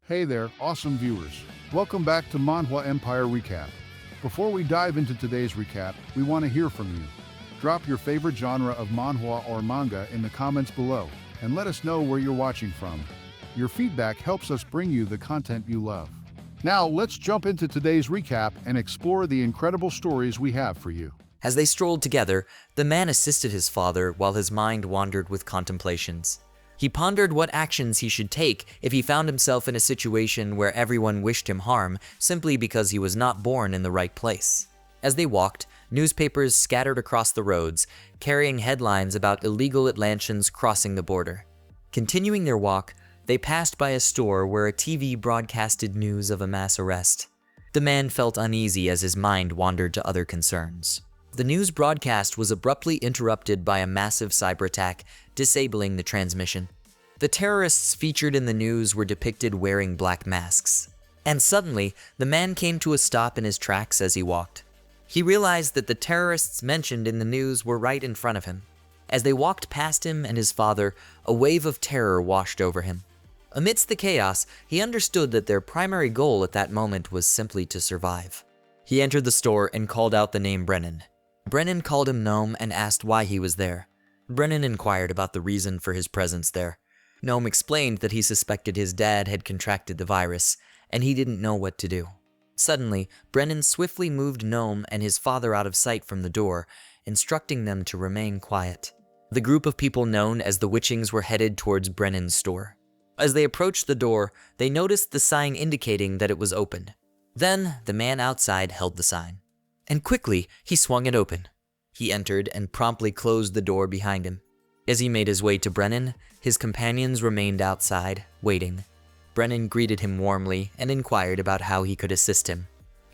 Hey there, awesome viewers. Welcome back to Manhwa Empire Recap. Before we dive into today's recap, we want to hear from you. Drop your favorite genre of manhwa or manga in the comments below, and let us know where you're watching from. Your feedback helps us bring you the content you love. Now, let's jump into today's recap and explore the incredible stories we have for you. As they strolled together, the man assisted his father while his mind wandered with contemplations. He pondered what actions he should take if he found himself in a situation where everyone wished him harm simply because he was not born in the right place. As they walked, newspapers scattered across the roads, carrying headlines about illegal Atlantians crossing the border. Continuing their walk, they passed by a store where a TV broadcasted news of a mass arrest. The man felt uneasy as his mind wandered to other concerns. The news broadcast was abruptly interrupted by a massive cyber attack, disabling the transmission. The terrorists featured in the news were depicted wearing black masks. And suddenly, the man came to a stop in his tracks as he walked. He realized that the terrorists mentioned in the news were right in front of him. As they walked past him and his father, a wave of terror washed over him. Amidst the chaos, he understood that their primary goal at that moment was simply to survive. He entered the store and called out the name Brennan. Brennan called him Gnome and asked why he was there. Brennan inquired about the reason for his presence there. Gnome explained that he suspected his dad had contracted the virus, and he didn't know what to do. Suddenly, Brennan swiftly moved Gnome and his father out of sight from the door, instructing them to remain quiet. The group of people known as the Witchings were headed towards Brennan's store. As they approached the door, they noticed the sign indicating that it was open. Then, the man outside held the sign. And quickly, he swung it open. He entered and promptly closed the door behind him. As he made his way to Brennan, his companions remained outside, waiting. Brennan greeted him warmly and inquired about how he could assist him.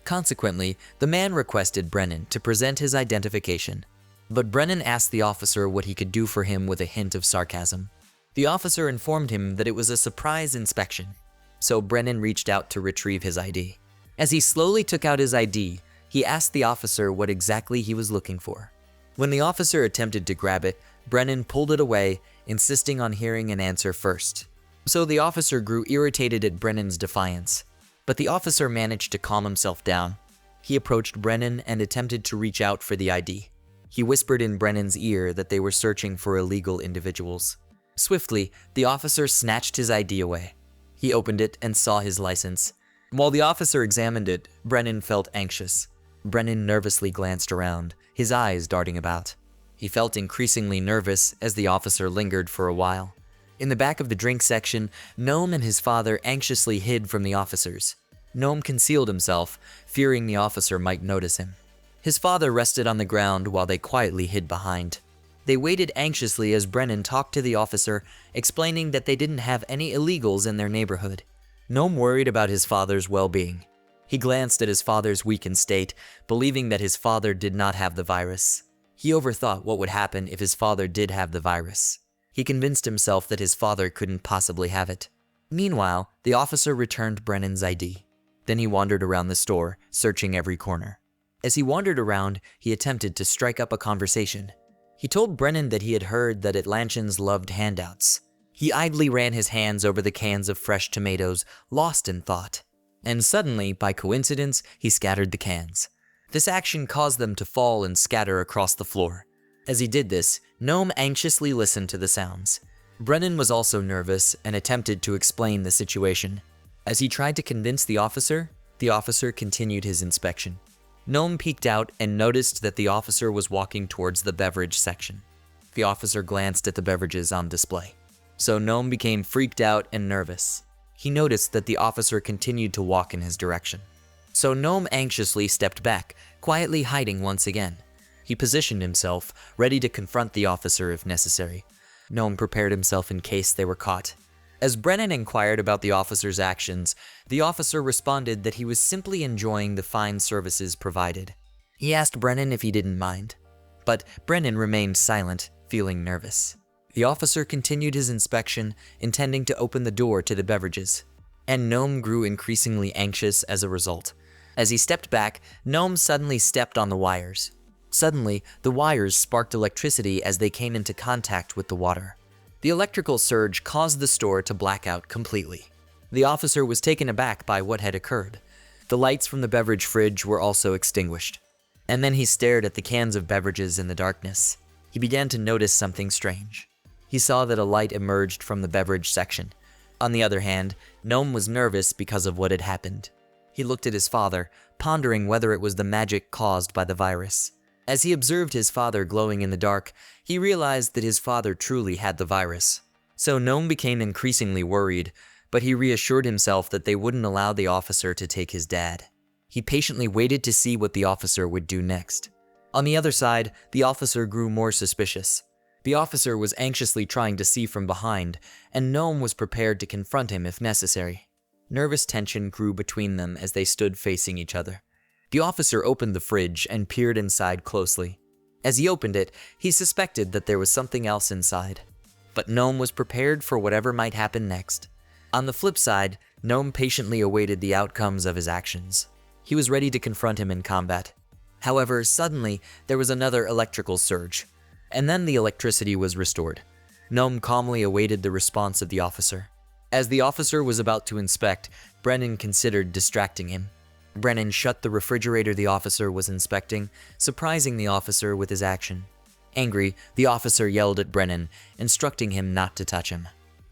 Consequently, the man requested Brennan to present his identification. But Brennan asked the officer what he could do for him with a hint of sarcasm. The officer informed him that it was a surprise inspection, so Brennan reached out to retrieve his ID. As he slowly took out his ID, he asked the officer what exactly he was looking for. When the officer attempted to grab it, Brennan pulled it away, insisting on hearing an answer first. So the officer grew irritated at Brennan's defiance, but the officer managed to calm himself down. He approached Brennan and attempted to reach out for the ID. He whispered in Brennan's ear that they were searching for illegal individuals. Swiftly, the officer snatched his ID away. He opened it and saw his license. While the officer examined it, Brennan felt anxious. Brennan nervously glanced around, his eyes darting about. He felt increasingly nervous as the officer lingered for a while. In the back of the drink section, Gnome and his father anxiously hid from the officers. Gnome concealed himself, fearing the officer might notice him. His father rested on the ground while they quietly hid behind. They waited anxiously as Brennan talked to the officer, explaining that they didn't have any illegals in their neighborhood. Gnome worried about his father's well-being. He glanced at his father's weakened state, believing that his father did not have the virus. He overthought what would happen if his father did have the virus. He convinced himself that his father couldn't possibly have it. Meanwhile, the officer returned Brennan's ID. Then he wandered around the store, searching every corner. As he wandered around, he attempted to strike up a conversation. He told Brennan that he had heard that Atlantians loved handouts. He idly ran his hands over the cans of fresh tomatoes, lost in thought. And suddenly, by coincidence, he scattered the cans. This action caused them to fall and scatter across the floor. As he did this, Gnome anxiously listened to the sounds. Brennan was also nervous and attempted to explain the situation. As he tried to convince the officer continued his inspection. Gnome peeked out and noticed that the officer was walking towards the beverage section. The officer glanced at the beverages on display. So Gnome became freaked out and nervous. He noticed that the officer continued to walk in his direction. So Gnome anxiously stepped back, quietly hiding once again. He positioned himself, ready to confront the officer if necessary. Gnome prepared himself in case they were caught. As Brennan inquired about the officer's actions, the officer responded that he was simply enjoying the fine services provided. He asked Brennan if he didn't mind, but Brennan remained silent, feeling nervous. The officer continued his inspection, intending to open the door to the beverages, and Gnome grew increasingly anxious as a result. As he stepped back, Gnome suddenly stepped on the wires. Suddenly, the wires sparked electricity as they came into contact with the water. The electrical surge caused the store to black out completely. The officer was taken aback by what had occurred. The lights from the beverage fridge were also extinguished. And then he stared at the cans of beverages in the darkness. He began to notice something strange. He saw that a light emerged from the beverage section. On the other hand, Gnome was nervous because of what had happened. He looked at his father, pondering whether it was the magic caused by the virus. As he observed his father glowing in the dark, he realized that his father truly had the virus. So Gnome became increasingly worried, but he reassured himself that they wouldn't allow the officer to take his dad. He patiently waited to see what the officer would do next. On the other side, the officer grew more suspicious. The officer was anxiously trying to see from behind, and Gnome was prepared to confront him if necessary. Nervous tension grew between them as they stood facing each other. The officer opened the fridge and peered inside closely. As he opened it, he suspected that there was something else inside. But Gnome was prepared for whatever might happen next. On the flip side, Gnome patiently awaited the outcomes of his actions. He was ready to confront him in combat. However, suddenly, there was another electrical surge, and then the electricity was restored. Gnome calmly awaited the response of the officer. As the officer was about to inspect, Brennan considered distracting him. Brennan shut the refrigerator the officer was inspecting, surprising the officer with his action. Angry, the officer yelled at Brennan, instructing him not to touch him.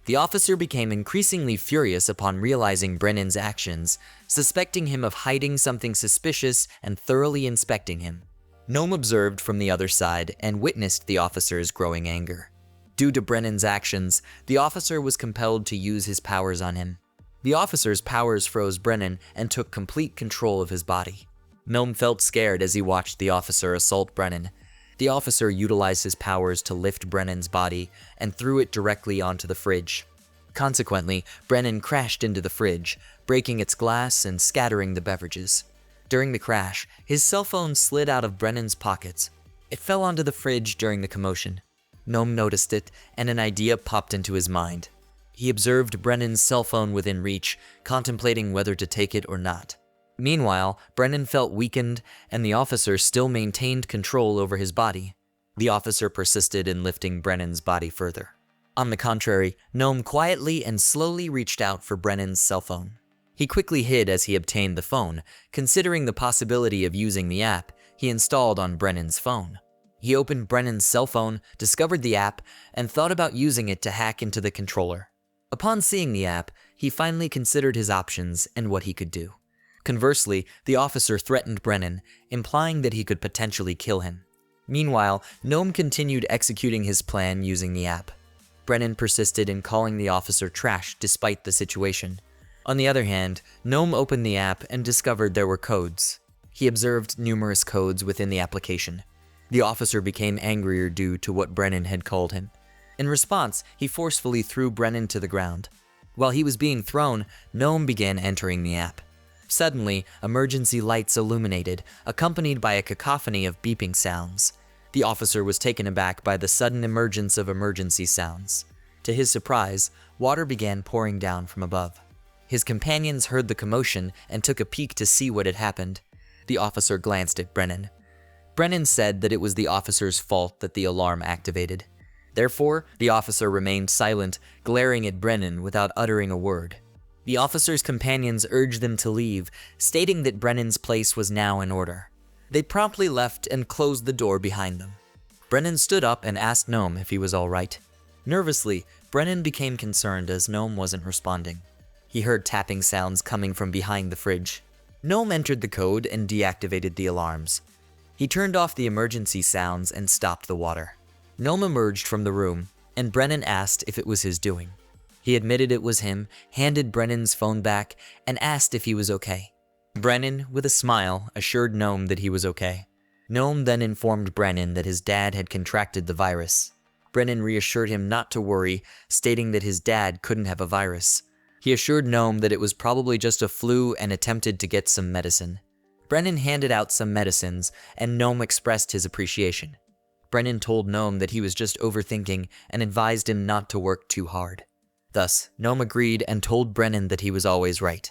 The officer became increasingly furious upon realizing Brennan's actions, suspecting him of hiding something suspicious and thoroughly inspecting him. Gnome observed from the other side and witnessed the officer's growing anger. Due to Brennan's actions, the officer was compelled to use his powers on him. The officer's powers froze Brennan and took complete control of his body. Gnome felt scared as he watched the officer assault Brennan. The officer utilized his powers to lift Brennan's body and threw it directly onto the fridge. Consequently, Brennan crashed into the fridge, breaking its glass and scattering the beverages. During the crash, his cell phone slid out of Brennan's pockets. It fell onto the fridge during the commotion. Gnome noticed it, and an idea popped into his mind. He observed Brennan's cell phone within reach, contemplating whether to take it or not. Meanwhile, Brennan felt weakened, and the officer still maintained control over his body. The officer persisted in lifting Brennan's body further. On the contrary, Gnome quietly and slowly reached out for Brennan's cell phone. He quickly hid as he obtained the phone, considering the possibility of using the app he installed on Brennan's phone. He opened Brennan's cell phone, discovered the app, and thought about using it to hack into the controller. Upon seeing the app, he finally considered his options and what he could do. Conversely, the officer threatened Brennan, implying that he could potentially kill him. Meanwhile, Gnome continued executing his plan using the app. Brennan persisted in calling the officer trash despite the situation. On the other hand, Gnome opened the app and discovered there were codes. He observed numerous codes within the application. The officer became angrier due to what Brennan had called him. In response, he forcefully threw Brennan to the ground. While he was being thrown, Gnome began entering the app. Suddenly, emergency lights illuminated, accompanied by a cacophony of beeping sounds. The officer was taken aback by the sudden emergence of emergency sounds. To his surprise, water began pouring down from above. His companions heard the commotion and took a peek to see what had happened. The officer glanced at Brennan. Brennan said that it was the officer's fault that the alarm activated. Therefore, the officer remained silent, glaring at Brennan without uttering a word. The officer's companions urged them to leave, stating that Brennan's place was now in order. They promptly left and closed the door behind them. Brennan stood up and asked Gnome if he was all right. Nervously, Brennan became concerned as Gnome wasn't responding. He heard tapping sounds coming from behind the fridge. Gnome entered the code and deactivated the alarms. He turned off the emergency sounds and stopped the water. Gnome emerged from the room, and Brennan asked if it was his doing. He admitted it was him, handed Brennan's phone back, and asked if he was okay. Brennan, with a smile, assured Gnome that he was okay. Gnome then informed Brennan that his dad had contracted the virus. Brennan reassured him not to worry, stating that his dad couldn't have a virus. He assured Gnome that it was probably just a flu and attempted to get some medicine. Brennan handed out some medicines, and Gnome expressed his appreciation. Brennan told Gnome that he was just overthinking and advised him not to work too hard. Thus, Gnome agreed and told Brennan that he was always right.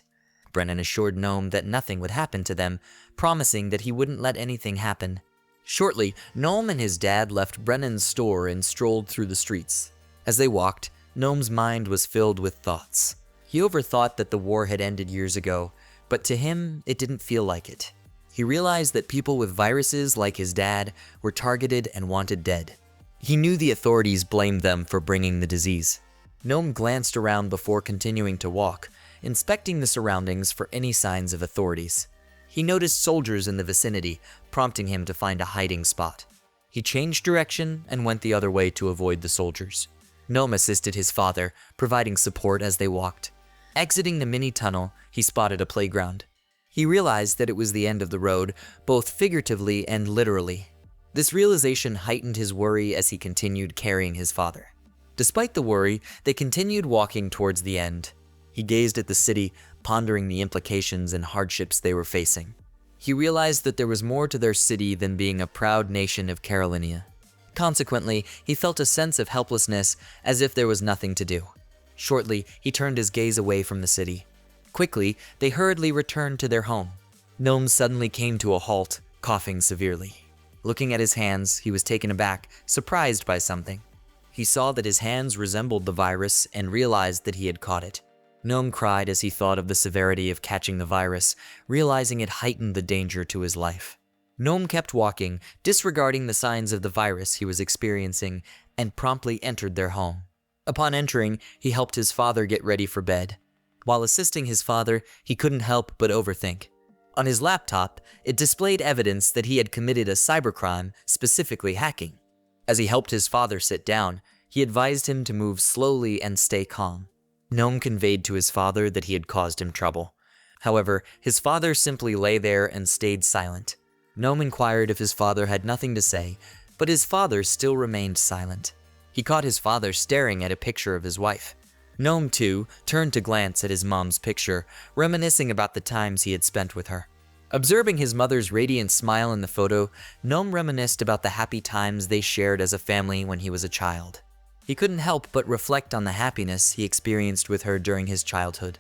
Brennan assured Gnome that nothing would happen to them, promising that he wouldn't let anything happen. Shortly, Gnome and his dad left Brennan's store and strolled through the streets. As they walked, Gnome's mind was filled with thoughts. He overthought that the war had ended years ago, but to him, it didn't feel like it. He realized that people with viruses like his dad were targeted and wanted dead. He knew the authorities blamed them for bringing the disease. Gnome glanced around before continuing to walk, inspecting the surroundings for any signs of authorities. He noticed soldiers in the vicinity, prompting him to find a hiding spot. He changed direction and went the other way to avoid the soldiers. Gnome assisted his father, providing support as they walked. Exiting the mini tunnel, he spotted a playground. He realized that it was the end of the road, both figuratively and literally. This realization heightened his worry as he continued carrying his father. Despite the worry, they continued walking towards the end. He gazed at the city, pondering the implications and hardships they were facing. He realized that there was more to their city than being a proud nation of Carolinia. Consequently, he felt a sense of helplessness, as if there was nothing to do. Shortly, he turned his gaze away from the city. Quickly, they hurriedly returned to their home. Gnome suddenly came to a halt, coughing severely. Looking at his hands, he was taken aback, surprised by something. He saw that his hands resembled the virus and realized that he had caught it. Gnome cried as he thought of the severity of catching the virus, realizing it heightened the danger to his life. Gnome kept walking, disregarding the signs of the virus he was experiencing, and promptly entered their home. Upon entering, he helped his father get ready for bed. While assisting his father, he couldn't help but overthink. On his laptop, it displayed evidence that he had committed a cybercrime, specifically hacking. As he helped his father sit down, he advised him to move slowly and stay calm. Gnome conveyed to his father that he had caused him trouble. However, his father simply lay there and stayed silent. Gnome inquired if his father had nothing to say, but his father still remained silent. He caught his father staring at a picture of his wife. Gnome, too, turned to glance at his mom's picture, reminiscing about the times he had spent with her. Observing his mother's radiant smile in the photo, Gnome reminisced about the happy times they shared as a family when he was a child. He couldn't help but reflect on the happiness he experienced with her during his childhood.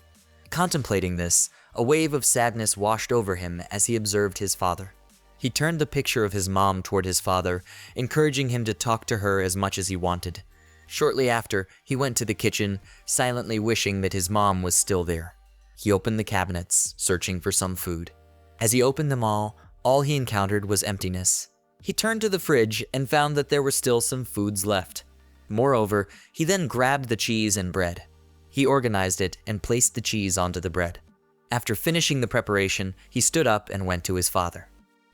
Contemplating this, a wave of sadness washed over him as he observed his father. He turned the picture of his mom toward his father, encouraging him to talk to her as much as he wanted. Shortly after, he went to the kitchen, silently wishing that his mom was still there. He opened the cabinets, searching for some food. As he opened them all he encountered was emptiness. He turned to the fridge and found that there were still some foods left. Moreover, he then grabbed the cheese and bread. He organized it and placed the cheese onto the bread. After finishing the preparation, he stood up and went to his father.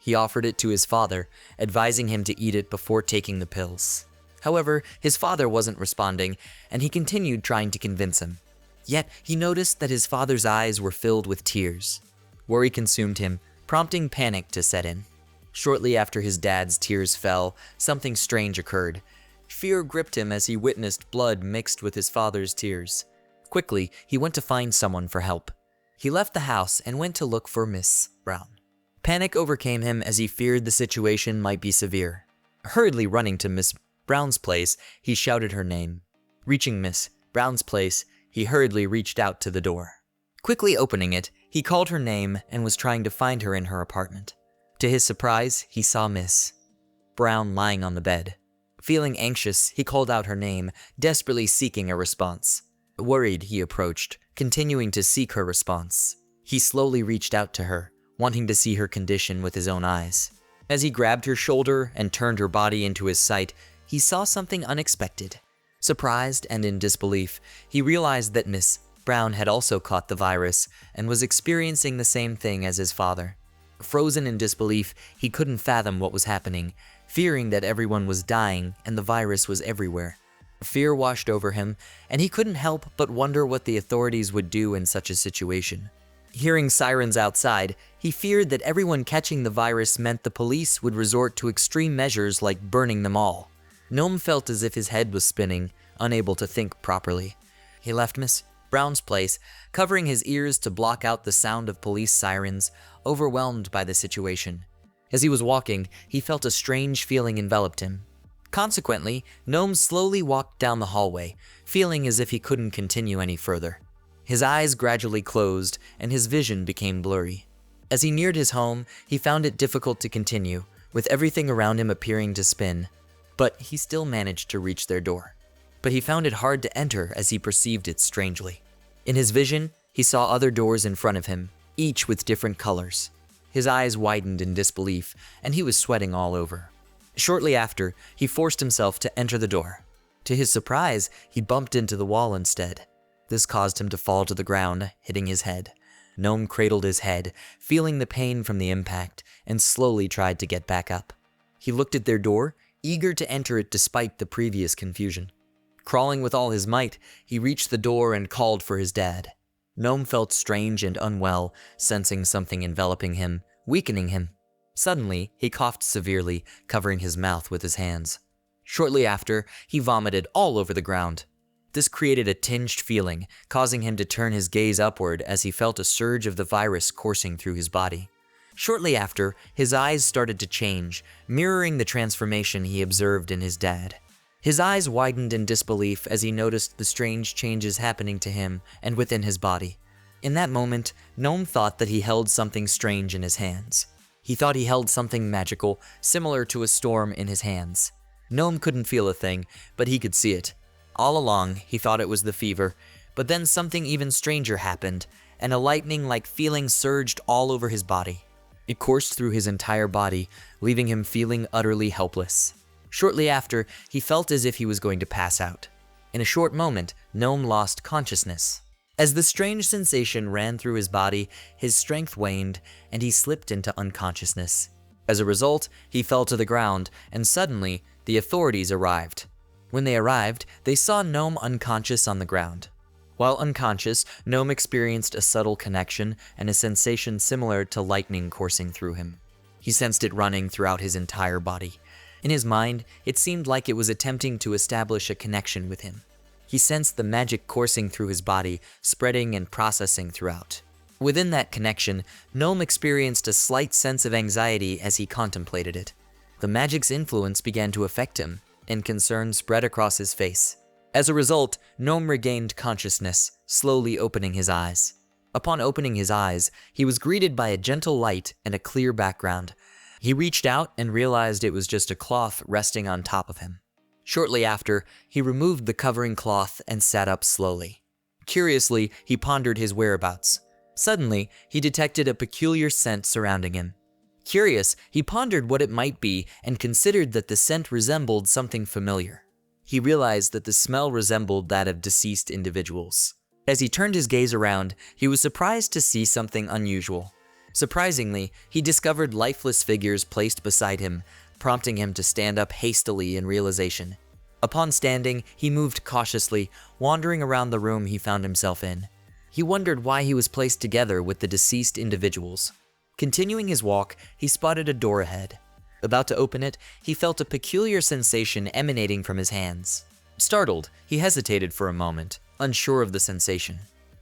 He offered it to his father, advising him to eat it before taking the pills. However, his father wasn't responding, and he continued trying to convince him. Yet, he noticed that his father's eyes were filled with tears. Worry consumed him, prompting panic to set in. Shortly after his dad's tears fell, something strange occurred. Fear gripped him as he witnessed blood mixed with his father's tears. Quickly, he went to find someone for help. He left the house and went to look for Miss Brown. Panic overcame him as he feared the situation might be severe. Hurriedly running to Miss Brown's place, he shouted her name. Reaching Miss Brown's place, he hurriedly reached out to the door. Quickly opening it, he called her name and was trying to find her in her apartment. To his surprise, he saw Miss Brown lying on the bed. Feeling anxious, he called out her name, desperately seeking a response. Worried, he approached, continuing to seek her response. He slowly reached out to her, wanting to see her condition with his own eyes. As he grabbed her shoulder and turned her body into his sight, he saw something unexpected. Surprised and in disbelief, he realized that Miss Brown had also caught the virus and was experiencing the same thing as his father. Frozen in disbelief, he couldn't fathom what was happening, fearing that everyone was dying and the virus was everywhere. Fear washed over him, and he couldn't help but wonder what the authorities would do in such a situation. Hearing sirens outside, he feared that everyone catching the virus meant the police would resort to extreme measures like burning them all. Gnome felt as if his head was spinning, unable to think properly. He left Miss Brown's place, covering his ears to block out the sound of police sirens, overwhelmed by the situation. As he was walking, he felt a strange feeling enveloped him. Consequently, Gnome slowly walked down the hallway, feeling as if he couldn't continue any further. His eyes gradually closed, and his vision became blurry. As he neared his home, he found it difficult to continue, with everything around him appearing to spin. But he still managed to reach their door. But he found it hard to enter as he perceived it strangely. In his vision, he saw other doors in front of him, each with different colors. His eyes widened in disbelief, and he was sweating all over. Shortly after, he forced himself to enter the door. To his surprise, he bumped into the wall instead. This caused him to fall to the ground, hitting his head. Gnome cradled his head, feeling the pain from the impact, and slowly tried to get back up. He looked at their door, eager to enter it despite the previous confusion. Crawling with all his might, he reached the door and called for his dad. Gnome felt strange and unwell, sensing something enveloping him, weakening him. Suddenly, he coughed severely, covering his mouth with his hands. Shortly after, he vomited all over the ground. This created a tinged feeling, causing him to turn his gaze upward as he felt a surge of the virus coursing through his body. Shortly after, his eyes started to change, mirroring the transformation he observed in his dad. His eyes widened in disbelief as he noticed the strange changes happening to him and within his body. In that moment, Gnome thought that he held something strange in his hands. He thought he held something magical, similar to a storm in his hands. Gnome couldn't feel a thing, but he could see it. All along, he thought it was the fever, but then something even stranger happened, and a lightning-like feeling surged all over his body. It coursed through his entire body, leaving him feeling utterly helpless. Shortly after, he felt as if he was going to pass out. In a short moment, Gnome lost consciousness. As the strange sensation ran through his body, his strength waned, and he slipped into unconsciousness. As a result, he fell to the ground, and suddenly, the authorities arrived. When they arrived, they saw Gnome unconscious on the ground. While unconscious, Gnome experienced a subtle connection and a sensation similar to lightning coursing through him. He sensed it running throughout his entire body. In his mind, it seemed like it was attempting to establish a connection with him. He sensed the magic coursing through his body, spreading and processing throughout. Within that connection, Gnome experienced a slight sense of anxiety as he contemplated it. The magic's influence began to affect him, and concern spread across his face. As a result, Gnome regained consciousness, slowly opening his eyes. Upon opening his eyes, he was greeted by a gentle light and a clear background. He reached out and realized it was just a cloth resting on top of him. Shortly after, he removed the covering cloth and sat up slowly. Curiously, he pondered his whereabouts. Suddenly, he detected a peculiar scent surrounding him. Curious, he pondered what it might be and considered that the scent resembled something familiar. He realized that the smell resembled that of deceased individuals. As he turned his gaze around, he was surprised to see something unusual. Surprisingly, he discovered lifeless figures placed beside him, prompting him to stand up hastily in realization. Upon standing, he moved cautiously, wandering around the room he found himself in. He wondered why he was placed together with the deceased individuals. Continuing his walk, he spotted a door ahead. About to open it, he felt a peculiar sensation emanating from his hands. Startled, he hesitated for a moment, unsure of the sensation.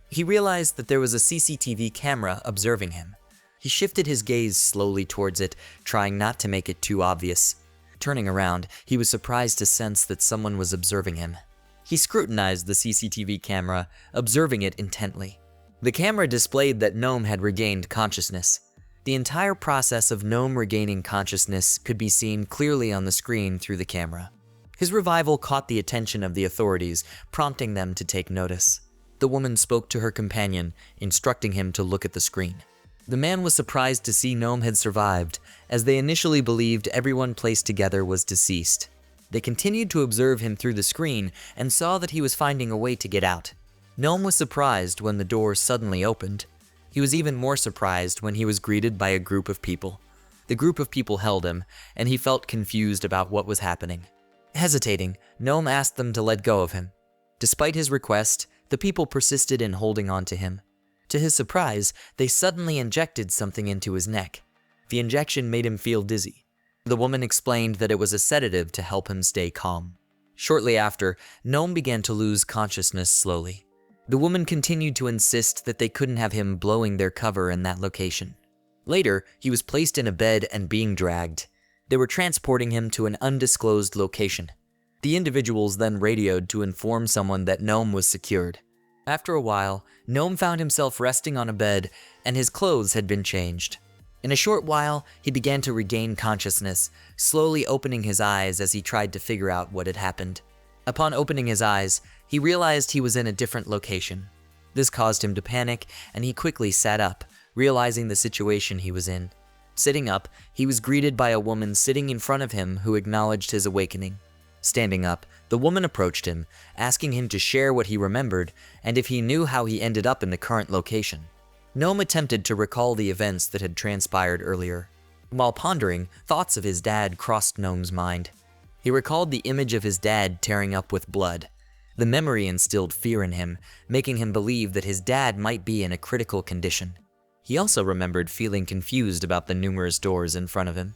He realized that there was a CCTV camera observing him. He shifted his gaze slowly towards it, trying not to make it too obvious. Turning around, he was surprised to sense that someone was observing him. He scrutinized the CCTV camera, observing it intently. The camera displayed that Gnome had regained consciousness. The entire process of Gnome regaining consciousness could be seen clearly on the screen through the camera. His revival caught the attention of the authorities, prompting them to take notice. The woman spoke to her companion, instructing him to look at the screen. The man was surprised to see Gnome had survived, as they initially believed everyone placed together was deceased. They continued to observe him through the screen and saw that he was finding a way to get out. Gnome was surprised when the door suddenly opened. He was even more surprised when he was greeted by a group of people. The group of people held him, and he felt confused about what was happening. Hesitating, Gnome asked them to let go of him. Despite his request, the people persisted in holding on to him. To his surprise, they suddenly injected something into his neck. The injection made him feel dizzy. The woman explained that it was a sedative to help him stay calm. Shortly after, Gnome began to lose consciousness slowly. The woman continued to insist that they couldn't have him blowing their cover in that location. Later, he was placed in a bed and being dragged. They were transporting him to an undisclosed location. The individuals then radioed to inform someone that Gnome was secured. After a while, Gnome found himself resting on a bed, and his clothes had been changed. In a short while, he began to regain consciousness, slowly opening his eyes as he tried to figure out what had happened. Upon opening his eyes, he realized he was in a different location. This caused him to panic, and he quickly sat up, realizing the situation he was in. Sitting up, he was greeted by a woman sitting in front of him who acknowledged his awakening. Standing up, the woman approached him, asking him to share what he remembered and if he knew how he ended up in the current location. Gnome attempted to recall the events that had transpired earlier. While pondering, thoughts of his dad crossed Gnome's mind. He recalled the image of his dad tearing up with blood. The memory instilled fear in him, making him believe that his dad might be in a critical condition. He also remembered feeling confused about the numerous doors in front of him.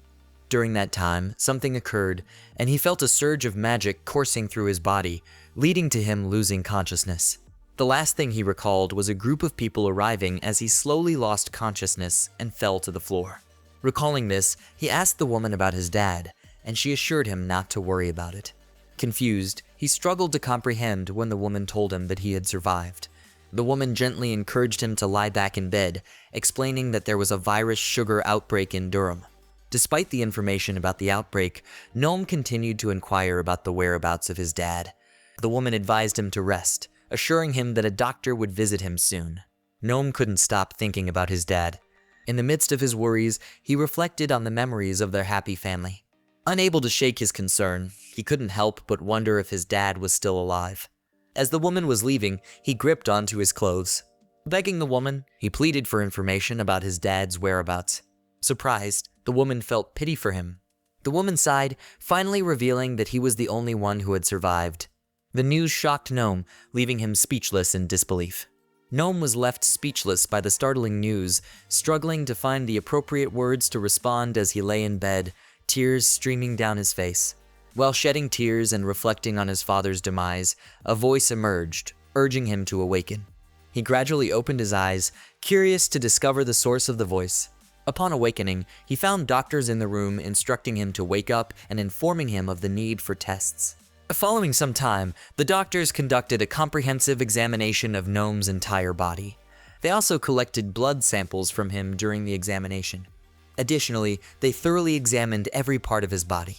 During that time, something occurred, and he felt a surge of magic coursing through his body, leading to him losing consciousness. The last thing he recalled was a group of people arriving as he slowly lost consciousness and fell to the floor. Recalling this, he asked the woman about his dad, and she assured him not to worry about it. Confused, he struggled to comprehend when the woman told him that he had survived. The woman gently encouraged him to lie back in bed, explaining that there was a virus sugar outbreak in Durham. Despite the information about the outbreak, Gnome continued to inquire about the whereabouts of his dad. The woman advised him to rest, assuring him that a doctor would visit him soon. Gnome couldn't stop thinking about his dad. In the midst of his worries, he reflected on the memories of their happy family. Unable to shake his concern, he couldn't help but wonder if his dad was still alive. As the woman was leaving, he gripped onto his clothes. Begging the woman, he pleaded for information about his dad's whereabouts. Surprised, the woman felt pity for him. The woman sighed, finally revealing that he was the only one who had survived. The news shocked Gnome, leaving him speechless in disbelief. Gnome was left speechless by the startling news, struggling to find the appropriate words to respond as he lay in bed, tears streaming down his face. While shedding tears and reflecting on his father's demise, a voice emerged, urging him to awaken. He gradually opened his eyes, curious to discover the source of the voice. Upon awakening, he found doctors in the room instructing him to wake up and informing him of the need for tests. Following some time, the doctors conducted a comprehensive examination of Gnome's entire body. They also collected blood samples from him during the examination. Additionally, they thoroughly examined every part of his body.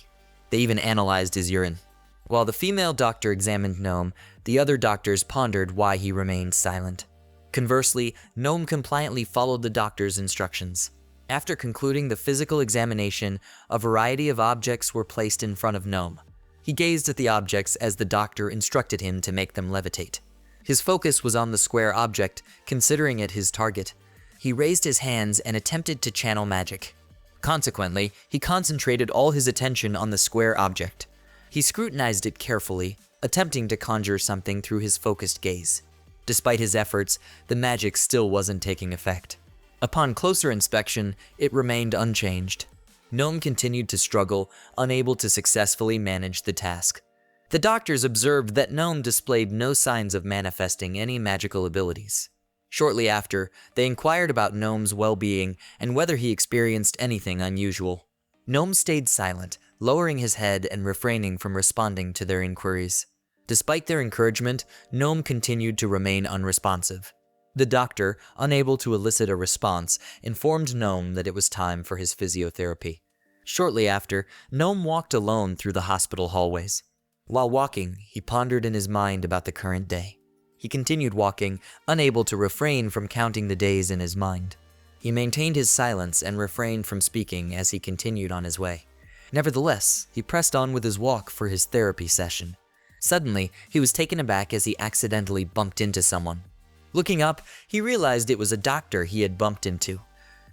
They even analyzed his urine. While the female doctor examined Gnome, the other doctors pondered why he remained silent. Conversely, Gnome compliantly followed the doctor's instructions. After concluding the physical examination, a variety of objects were placed in front of Gnome. He gazed at the objects as the doctor instructed him to make them levitate. His focus was on the square object, considering it his target. He raised his hands and attempted to channel magic. Consequently, he concentrated all his attention on the square object. He scrutinized it carefully, attempting to conjure something through his focused gaze. Despite his efforts, the magic still wasn't taking effect. Upon closer inspection, it remained unchanged. Gnome continued to struggle, unable to successfully manage the task. The doctors observed that Gnome displayed no signs of manifesting any magical abilities. Shortly after, they inquired about Gnome's well-being and whether he experienced anything unusual. Gnome stayed silent, lowering his head and refraining from responding to their inquiries. Despite their encouragement, Gnome continued to remain unresponsive. The doctor, unable to elicit a response, informed Gnome that it was time for his physiotherapy. Shortly after, Gnome walked alone through the hospital hallways. While walking, he pondered in his mind about the current day. He continued walking, unable to refrain from counting the days in his mind. He maintained his silence and refrained from speaking as he continued on his way. Nevertheless, he pressed on with his walk for his therapy session. Suddenly, he was taken aback as he accidentally bumped into someone. Looking up, he realized it was a doctor he had bumped into.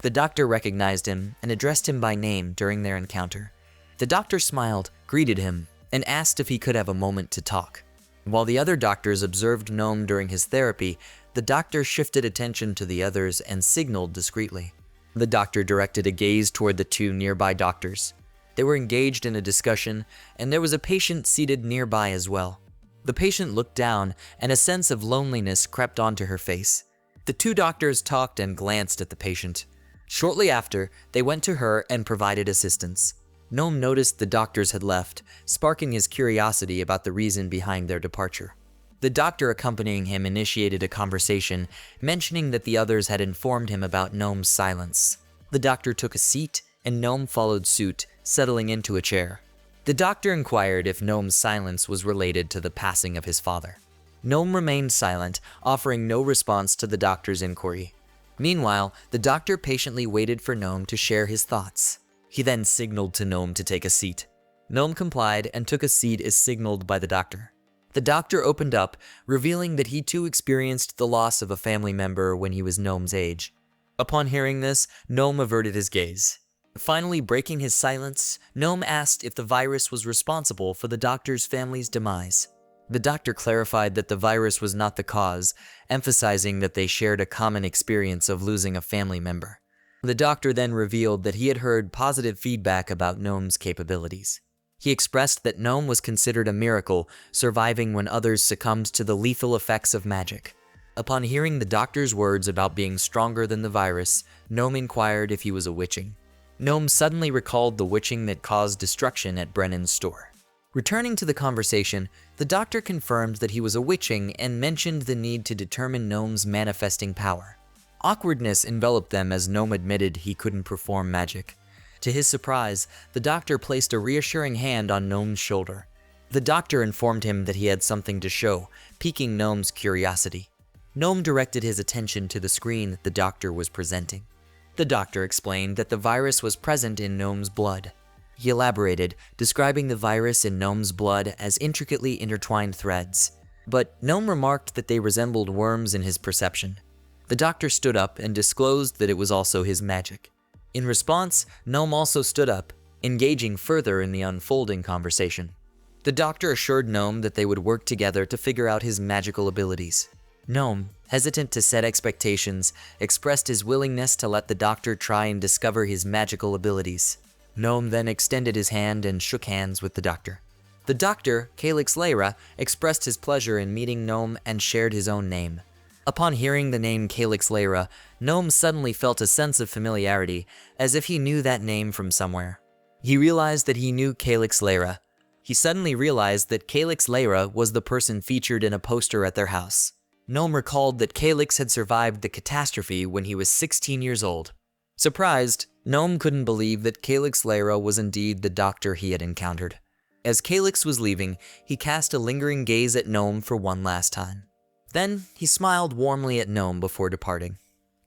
The doctor recognized him and addressed him by name during their encounter. The doctor smiled, greeted him, and asked if he could have a moment to talk. While the other doctors observed Gnome during his therapy, the doctor shifted attention to the others and signaled discreetly. The doctor directed a gaze toward the two nearby doctors. They were engaged in a discussion, and there was a patient seated nearby as well. The patient looked down, and a sense of loneliness crept onto her face. The two doctors talked and glanced at the patient. Shortly after, they went to her and provided assistance. Gnome noticed the doctors had left, sparking his curiosity about the reason behind their departure. The doctor accompanying him initiated a conversation, mentioning that the others had informed him about Gnome's silence. The doctor took a seat, and Gnome followed suit, settling into a chair. The doctor inquired if Gnome's silence was related to the passing of his father. Gnome remained silent, offering no response to the doctor's inquiry. Meanwhile, the doctor patiently waited for Gnome to share his thoughts. He then signaled to Gnome to take a seat. Gnome complied and took a seat as signaled by the doctor. The doctor opened up, revealing that he too experienced the loss of a family member when he was Gnome's age. Upon hearing this, Gnome averted his gaze. Finally breaking his silence, Gnome asked if the virus was responsible for the doctor's family's demise. The doctor clarified that the virus was not the cause, emphasizing that they shared a common experience of losing a family member. The doctor then revealed that he had heard positive feedback about Gnome's capabilities. He expressed that Gnome was considered a miracle, surviving when others succumbed to the lethal effects of magic. Upon hearing the doctor's words about being stronger than the virus, Gnome inquired if he was a witching. Gnome suddenly recalled the witching that caused destruction at Brennan's store. Returning to the conversation, the doctor confirmed that he was a witching and mentioned the need to determine Gnome's manifesting power. Awkwardness enveloped them as Gnome admitted he couldn't perform magic. To his surprise, the doctor placed a reassuring hand on Gnome's shoulder. The doctor informed him that he had something to show, piquing Gnome's curiosity. Gnome directed his attention to the screen that the doctor was presenting. The doctor explained that the virus was present in Gnome's blood. He elaborated, describing the virus in Gnome's blood as intricately intertwined threads. But Gnome remarked that they resembled worms in his perception. The doctor stood up and disclosed that it was also his magic. In response, Gnome also stood up, engaging further in the unfolding conversation. The doctor assured Gnome that they would work together to figure out his magical abilities. Gnome, hesitant to set expectations, expressed his willingness to let the doctor try and discover his magical abilities. Gnome then extended his hand and shook hands with the doctor. The doctor, Kix Lehrer, expressed his pleasure in meeting Gnome and shared his own name. Upon hearing the name Kix Lehrer, Gnome suddenly felt a sense of familiarity, as if he knew that name from somewhere. He realized that he knew Kix Lehrer. He suddenly realized that Kix Lehrer was the person featured in a poster at their house. Gnome recalled that Kix had survived the catastrophe when he was 16 years old. Surprised, Gnome couldn't believe that Kix Lehrer was indeed the doctor he had encountered. As Kix was leaving, he cast a lingering gaze at Gnome for one last time. Then, he smiled warmly at Gnome before departing.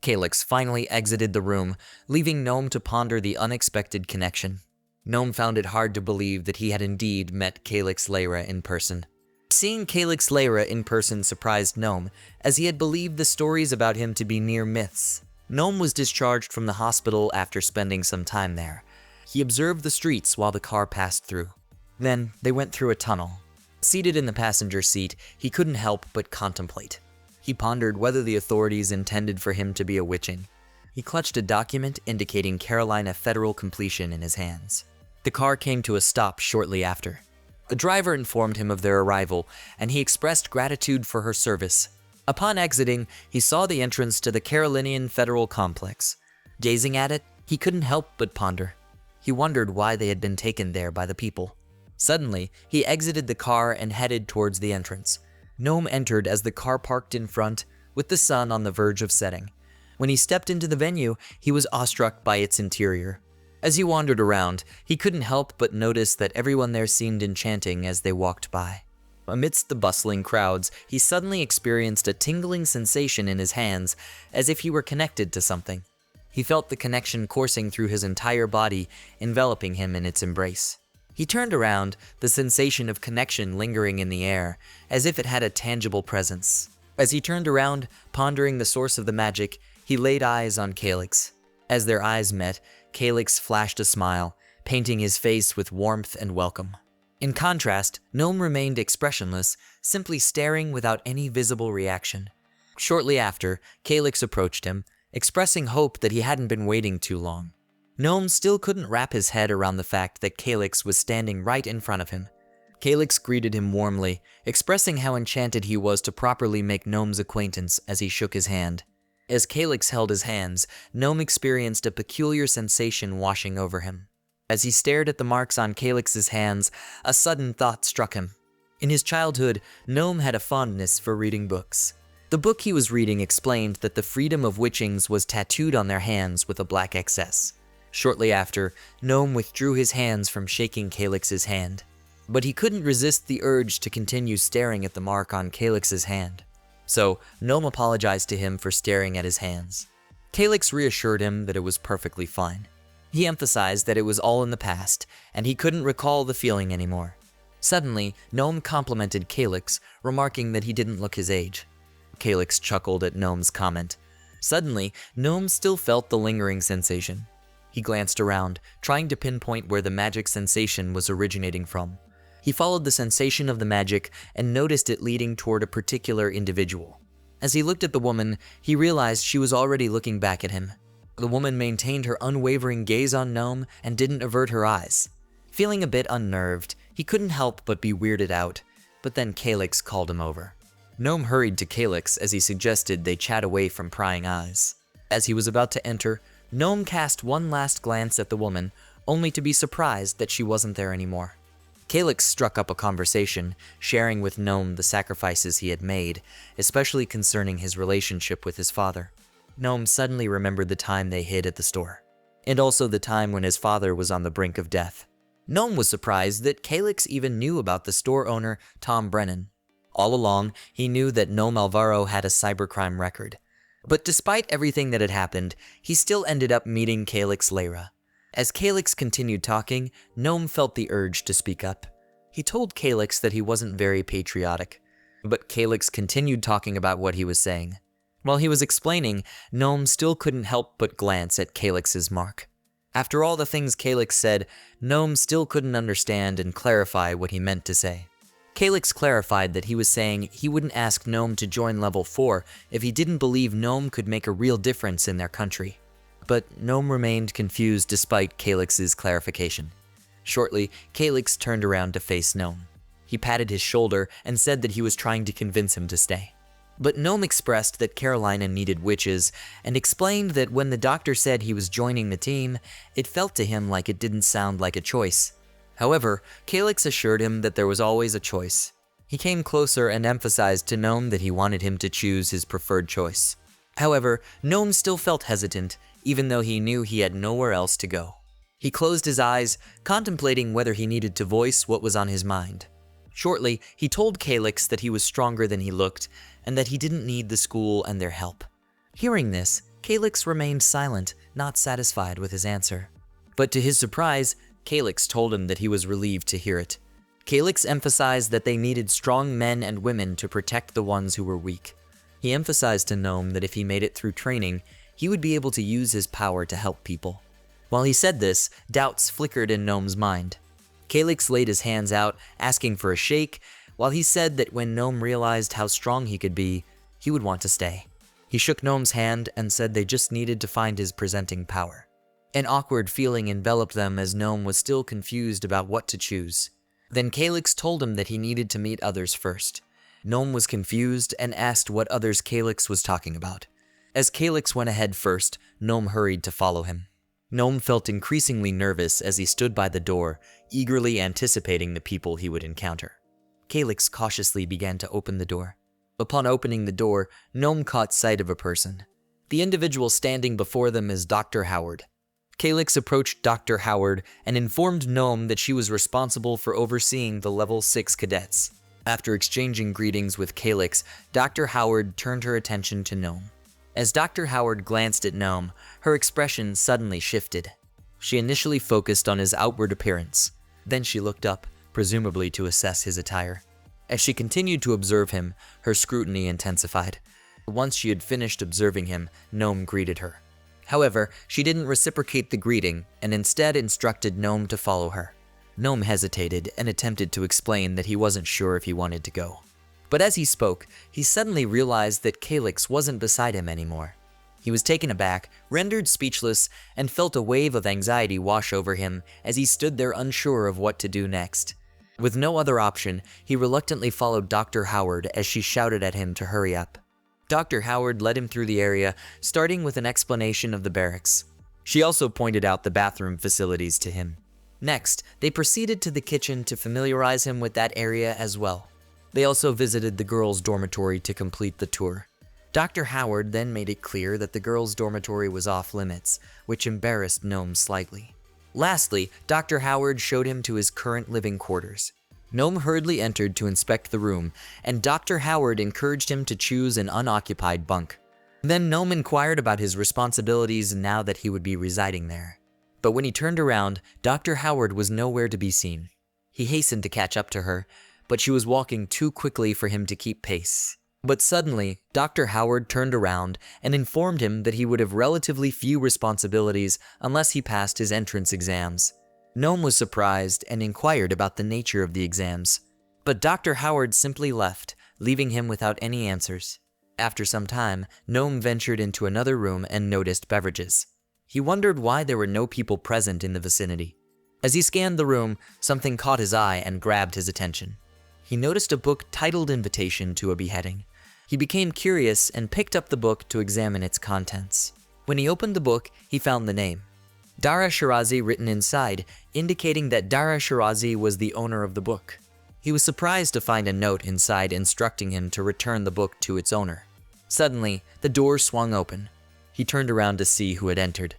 Kix finally exited the room, leaving Gnome to ponder the unexpected connection. Gnome found it hard to believe that he had indeed met Kix Lehrer in person. Seeing Kix Lehrer in person surprised Gnome, as he had believed the stories about him to be mere myths. Gnome was discharged from the hospital after spending some time there. He observed the streets while the car passed through. Then, they went through a tunnel. Seated in the passenger seat, he couldn't help but contemplate. He pondered whether the authorities intended for him to be a witching. He clutched a document indicating Carolinia federal completion in his hands. The car came to a stop shortly after. A driver informed him of their arrival, and he expressed gratitude for her service. Upon exiting, he saw the entrance to the Carolinian Federal Complex. Gazing at it, he couldn't help but ponder. He wondered why they had been taken there by the people. Suddenly, he exited the car and headed towards the entrance. Gnome entered as the car parked in front, with the sun on the verge of setting. When he stepped into the venue, he was awestruck by its interior. As he wandered around, he couldn't help but notice that everyone there seemed enchanting as they walked by. Amidst the bustling crowds, he suddenly experienced a tingling sensation in his hands, as if he were connected to something. He felt the connection coursing through his entire body, enveloping him in its embrace. He turned around, the sensation of connection lingering in the air, as if it had a tangible presence. As he turned around, pondering the source of the magic, he laid eyes on Kix. As their eyes met, Kix flashed a smile, painting his face with warmth and welcome. In contrast, Gnome remained expressionless, simply staring without any visible reaction. Shortly after, Kix approached him, expressing hope that he hadn't been waiting too long. Gnome still couldn't wrap his head around the fact that Kix was standing right in front of him. Kix greeted him warmly, expressing how enchanted he was to properly make Gnome's acquaintance as he shook his hand. As Kix held his hands, Gnome experienced a peculiar sensation washing over him. As he stared at the marks on Kix's hands, a sudden thought struck him. In his childhood, Gnome had a fondness for reading books. The book he was reading explained that the freedom of witchings was tattooed on their hands with a black XS. Shortly after, Gnome withdrew his hands from shaking Kix's hand. but he couldn't resist the urge to continue staring at the mark on Calix's hand. So, Gnome apologized to him for staring at his hands. Calix reassured him that it was perfectly fine. He emphasized that it was all in the past, and he couldn't recall the feeling anymore. Suddenly, Gnome complimented Calix, remarking that he didn't look his age. Calix chuckled at Gnome's comment. Suddenly, Gnome still felt the lingering sensation. He glanced around, trying to pinpoint where the magic sensation was originating from. He followed the sensation of the magic and noticed it leading toward a particular individual. As he looked at the woman, he realized she was already looking back at him. The woman maintained her unwavering gaze on Gnome and didn't avert her eyes. Feeling a bit unnerved, he couldn't help but be weirded out, but then Calix called him over. Gnome hurried to Calix as he suggested they chat away from prying eyes. As he was about to enter, Gnome cast one last glance at the woman, only to be surprised that she wasn't there anymore. Calix struck up a conversation, sharing with Gnome the sacrifices he had made, especially concerning his relationship with his father. Gnome suddenly remembered the time they hid at the store, and also the time when his father was on the brink of death. Gnome was surprised that Calix even knew about the store owner, Tom Brennan. All along, he knew that Noam Álvaro had a cybercrime record. But despite everything that had happened, he still ended up meeting Kix Lehrer. As Calix continued talking, Gnome felt the urge to speak up. He told Calix that he wasn't very patriotic, but Calix continued talking about what he was saying. While he was explaining, Gnome still couldn't help but glance at Calix's mark. After all the things Calix said, Gnome still couldn't understand and clarify what he meant to say. Calix clarified that he was saying he wouldn't ask Gnome to join level 4 if he didn't believe Gnome could make a real difference in their country. But Gnome remained confused despite Calix's clarification. Shortly, Calix turned around to face Gnome. He patted his shoulder and said that he was trying to convince him to stay. But Gnome expressed that Carolinia needed witches and explained that when the doctor said he was joining the team, it felt to him like it didn't sound like a choice. However, Calix assured him that there was always a choice. He came closer and emphasized to Gnome that he wanted him to choose his preferred choice. However, Gnome still felt hesitant, even though he knew he had nowhere else to go. He closed his eyes, contemplating whether he needed to voice what was on his mind. Shortly, he told Calix that he was stronger than he looked, and that he didn't need the school and their help. Hearing this, Calix remained silent, not satisfied with his answer. But to his surprise, Calix told him that he was relieved to hear it. Calix emphasized that they needed strong men and women to protect the ones who were weak. He emphasized to Gnome that if he made it through training, he would be able to use his power to help people. While he said this, doubts flickered in Gnome's mind. Calix laid his hands out, asking for a shake, while he said that when Gnome realized how strong he could be, he would want to stay. He shook Gnome's hand and said they just needed to find his presenting power. An awkward feeling enveloped them as Gnome was still confused about what to choose. Then Calix told him that he needed to meet others first. Gnome was confused and asked what others Calix was talking about. As Calix went ahead first, Gnome hurried to follow him. Gnome felt increasingly nervous as he stood by the door, eagerly anticipating the people he would encounter. Calix cautiously began to open the door. Upon opening the door, Gnome caught sight of a person. The individual standing before them is Dr. Howard. Calix approached Dr. Howard and informed Gnome that she was responsible for overseeing the level 6 cadets. After exchanging greetings with Calix, Dr. Howard turned her attention to Gnome. As Dr. Howard glanced at Gnome, her expression suddenly shifted. She initially focused on his outward appearance. Then she looked up, presumably to assess his attire. As she continued to observe him, her scrutiny intensified. Once she had finished observing him, Gnome greeted her. However, she didn't reciprocate the greeting and instead instructed Gnome to follow her. Gnome hesitated and attempted to explain that he wasn't sure if he wanted to go. But as he spoke, he suddenly realized that Calix wasn't beside him anymore. He was taken aback, rendered speechless, and felt a wave of anxiety wash over him as he stood there unsure of what to do next. With no other option, he reluctantly followed Dr. Howard as she shouted at him to hurry up. Dr. Howard led him through the area, starting with an explanation of the barracks. She also pointed out the bathroom facilities to him. Next, they proceeded to the kitchen to familiarize him with that area as well. They also visited the girls' dormitory to complete the tour. Dr. Howard then made it clear that the girls' dormitory was off limits, which embarrassed Gnome slightly. Lastly, Dr. Howard showed him to his current living quarters. Gnome hurriedly entered to inspect the room, and Dr. Howard encouraged him to choose an unoccupied bunk. Then Gnome inquired about his responsibilities now that he would be residing there. But when he turned around, Dr. Howard was nowhere to be seen. He hastened to catch up to her, but she was walking too quickly for him to keep pace. But suddenly, Dr. Howard turned around and informed him that he would have relatively few responsibilities unless he passed his entrance exams. Gnome was surprised and inquired about the nature of the exams. But Dr. Howard simply left, leaving him without any answers. After some time, Gnome ventured into another room and noticed beverages. He wondered why there were no people present in the vicinity. As he scanned the room, something caught his eye and grabbed his attention. He noticed a book titled Invitation to a Beheading. He became curious and picked up the book to examine its contents. When he opened the book, he found the name, Dara Shirazi, written inside, indicating that Dara Shirazi was the owner of the book. He was surprised to find a note inside instructing him to return the book to its owner. Suddenly, the door swung open. He turned around to see who had entered.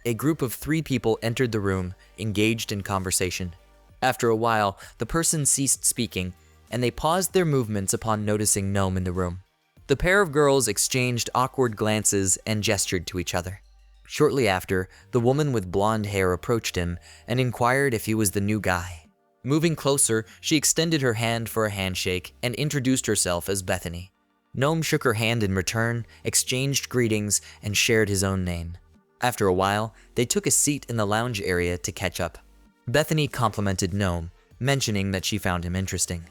A group of 3 people entered the room, engaged in conversation. After a while, the person ceased speaking, and they paused their movements upon noticing Gnome in the room. The pair of girls exchanged awkward glances and gestured to each other. Shortly after, the woman with blonde hair approached him and inquired if he was the new guy. Moving closer, she extended her hand for a handshake and introduced herself as Bethany. Gnome shook her hand in return, exchanged greetings, and shared his own name. After a while, they took a seat in the lounge area to catch up. Bethany complimented Gnome, mentioning that she found him interesting.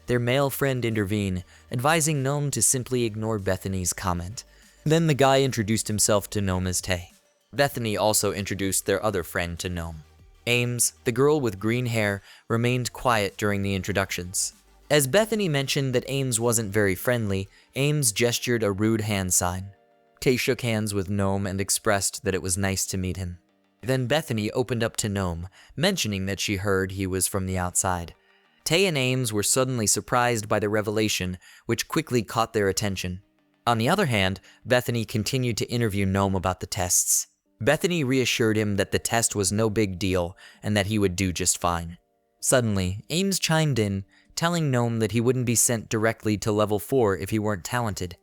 Their male friend intervened, advising Gnome to simply ignore Bethany's comment. Then the guy introduced himself to Gnome as Tay. Bethany also introduced their other friend to Gnome. Ames, the girl with green hair, remained quiet during the introductions. As Bethany mentioned that Ames wasn't very friendly, Ames gestured a rude hand sign. Tay shook hands with Gnome and expressed that it was nice to meet him. Then Bethany opened up to Gnome, mentioning that she heard he was from the outside. Tay and Ames were suddenly surprised by the revelation, which quickly caught their attention. On the other hand, Bethany continued to interview Gnome about the tests. Bethany reassured him that the test was no big deal and that he would do just fine. Suddenly, Ames chimed in, telling Gnome that he wouldn't be sent directly to level 4 if he weren't talented.